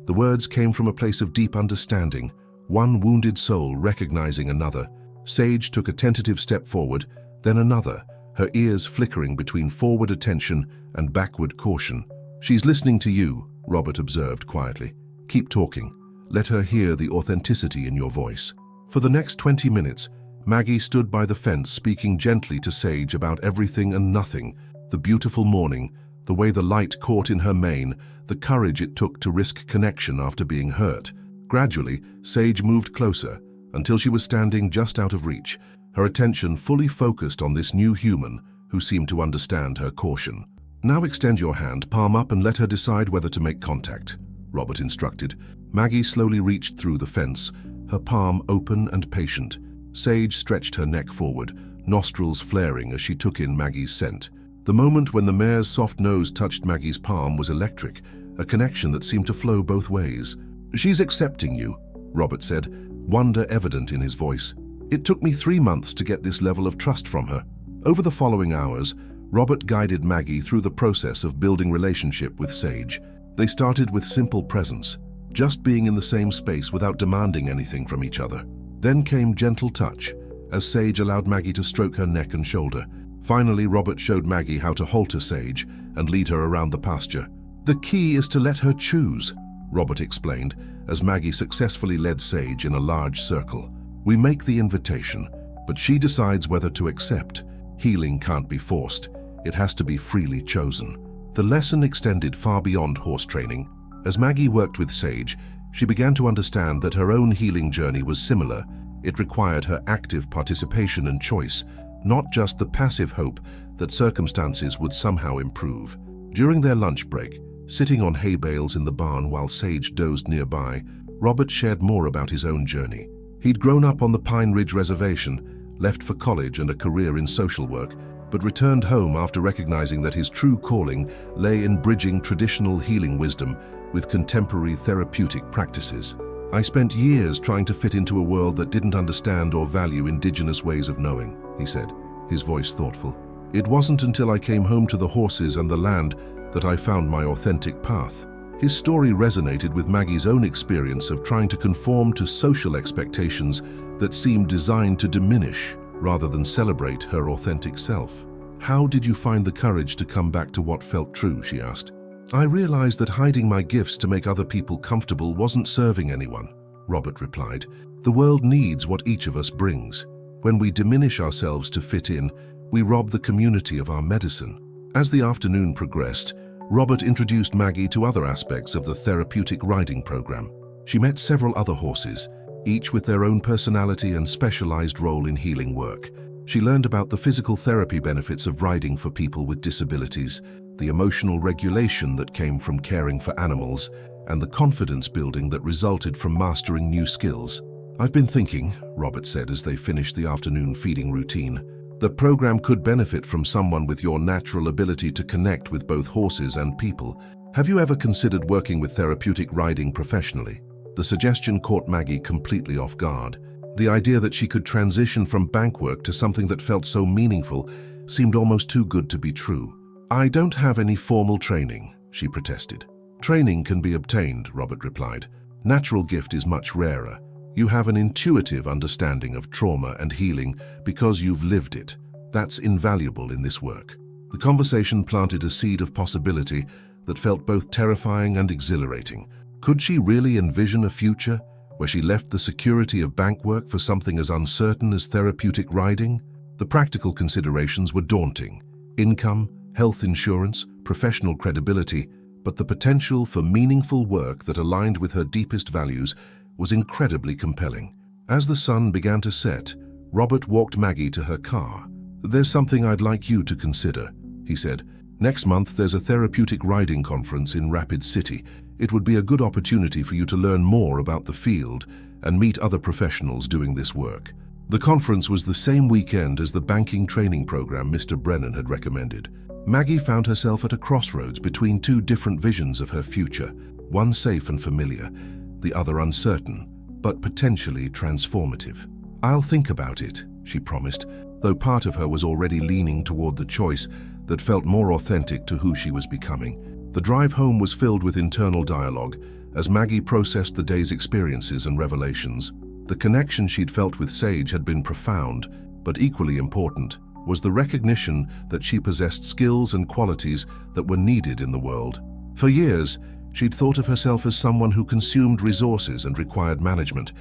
The words came from a place of deep understanding, one wounded soul recognizing another. Sage took a tentative step forward, then another, her ears flickering between forward attention and backward caution. She's listening to you, Robert observed quietly. Keep talking. Let her hear the authenticity in your voice. For the next 20 minutes, Maggie stood by the fence speaking gently to Sage about everything and nothing, the beautiful morning, the way the light caught in her mane, the courage it took to risk connection after being hurt. Gradually, Sage moved closer, until she was standing just out of reach, her attention fully focused on this new human who seemed to understand her caution. Now extend your hand, palm up, and let her decide whether to make contact, Robert instructed. Maggie slowly reached through the fence, her palm open and patient. Sage stretched her neck forward, nostrils flaring as she took in Maggie's scent. The moment when the mare's soft nose touched Maggie's palm was electric, a connection that seemed to flow both ways. She's accepting you, Robert said, wonder evident in his voice. It took me 3 months to get this level of trust from her. Over the following hours, Robert guided Maggie through the process of building relationship with Sage. They started with simple presence, just being in the same space without demanding anything from each other. Then came gentle touch, as Sage allowed Maggie to stroke her neck and shoulder. Finally, Robert showed Maggie how to halter Sage and lead her around the pasture. The key is to let her choose, Robert explained, as Maggie successfully led Sage in a large circle. We make the invitation, but she decides whether to accept. Healing can't be forced. It has to be freely chosen. The lesson extended far beyond horse training. As Maggie worked with Sage, she began to understand that her own healing journey was similar. It required her active participation and choice, not just the passive hope that circumstances would somehow improve. During their lunch break, sitting on hay bales in the barn while Sage dozed nearby, Robert shared more about his own journey. He'd grown up on the Pine Ridge Reservation, left for college and a career in social work, but returned home after recognizing that his true calling lay in bridging traditional healing wisdom with contemporary therapeutic practices. I spent years trying to fit into a world that didn't understand or value indigenous ways of knowing, he said, his voice thoughtful. It wasn't until I came home to the horses and the land that I found my authentic path. His story resonated with Maggie's own experience of trying to conform to social expectations that seemed designed to diminish rather than celebrate her authentic self. How did you find the courage to come back to what felt true, she asked. I realized that hiding my gifts to make other people comfortable wasn't serving anyone, Robert replied. The world needs what each of us brings. When we diminish ourselves to fit in, we rob the community of our medicine. As the afternoon progressed, Robert introduced Maggie to other aspects of the therapeutic riding program. She met several other horses, each with their own personality and specialized role in healing work. She learned about the physical therapy benefits of riding for people with disabilities, the emotional regulation that came from caring for animals, and the confidence building that resulted from mastering new skills. I've been thinking, Robert said as they finished the afternoon feeding routine, the program could benefit from someone with your natural ability to connect with both horses and people. Have you ever considered working with therapeutic riding professionally? The suggestion caught Maggie completely off guard. The idea that she could transition from bank work to something that felt so meaningful seemed almost too good to be true. I don't have any formal training, she protested. Training can be obtained, Robert replied. Natural gift is much rarer. You have an intuitive understanding of trauma and healing because you've lived it. That's invaluable in this work. The conversation planted a seed of possibility that felt both terrifying and exhilarating. Could she really envision a future where she left the security of bank work for something as uncertain as therapeutic riding? The practical considerations were daunting. Income, health insurance, professional credibility, but the potential for meaningful work that aligned with her deepest values was incredibly compelling. As the sun began to set, Robert walked Maggie to her car. There's something I'd like you to consider, he said. Next month there's a therapeutic riding conference in Rapid City. It would be a good opportunity for you to learn more about the field and meet other professionals doing this work. The conference was the same weekend as the banking training program Mr. Brennan had recommended. Maggie found herself at a crossroads between two different visions of her future, one safe and familiar, the other uncertain, but potentially transformative. I'll think about it, she promised, though part of her was already leaning toward the choice that felt more authentic to who she was becoming. The drive home was filled with internal dialogue as Maggie processed the day's experiences and revelations. The connection she'd felt with Sage had been profound, but equally important was the recognition that she possessed skills and qualities that were needed in the world. For years, she'd thought of herself as someone who consumed resources and required management,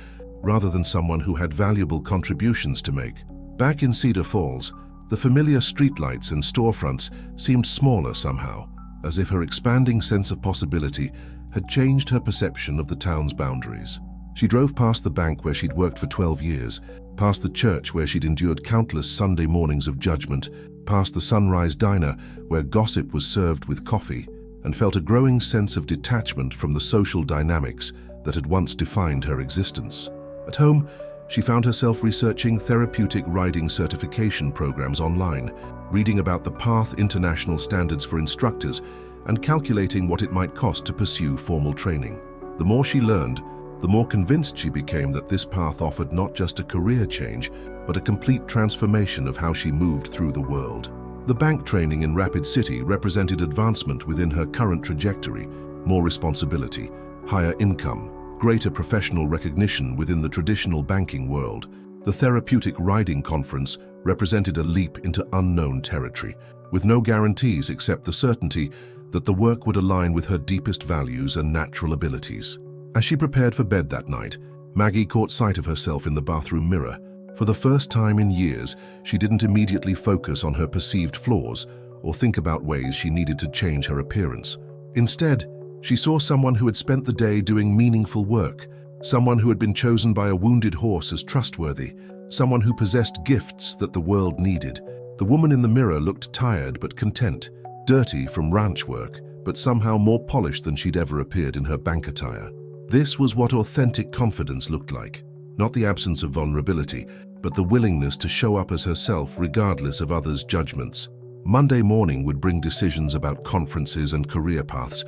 rather than someone who had valuable contributions to make. Back in Cedar Falls, the familiar streetlights and storefronts seemed smaller somehow, as if her expanding sense of possibility had changed her perception of the town's boundaries. She drove past the bank where she'd worked for 12 years, past the church where she'd endured countless Sunday mornings of judgment, past the Sunrise Diner where gossip was served with coffee, and felt a growing sense of detachment from the social dynamics that had once defined her existence. At home, she found herself researching therapeutic riding certification programs online, reading about the PATH international standards for instructors, and calculating what it might cost to pursue formal training. The more she learned, the more convinced she became that this path offered not just a career change, but a complete transformation of how she moved through the world. The bank training in Rapid City represented advancement within her current trajectory, more responsibility, higher income, greater professional recognition within the traditional banking world. The therapeutic riding conference represented a leap into unknown territory, with no guarantees except the certainty that the work would align with her deepest values and natural abilities. As she prepared for bed that night, Maggie caught sight of herself in the bathroom mirror. For the first time in years, she didn't immediately focus on her perceived flaws or think about ways she needed to change her appearance. Instead, she saw someone who had spent the day doing meaningful work, someone who had been chosen by a wounded horse as trustworthy, someone who possessed gifts that the world needed. The woman in the mirror looked tired but content, dirty from ranch work, but somehow more polished than she'd ever appeared in her bank attire. This was what authentic confidence looked like. Not the absence of vulnerability, but the willingness to show up as herself regardless of others' judgments. Monday morning would bring decisions about conferences and career paths,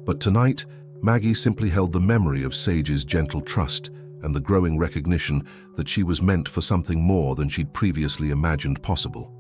but tonight, Maggie simply held the memory of Sage's gentle trust and the growing recognition that she was meant for something more than she'd previously imagined possible.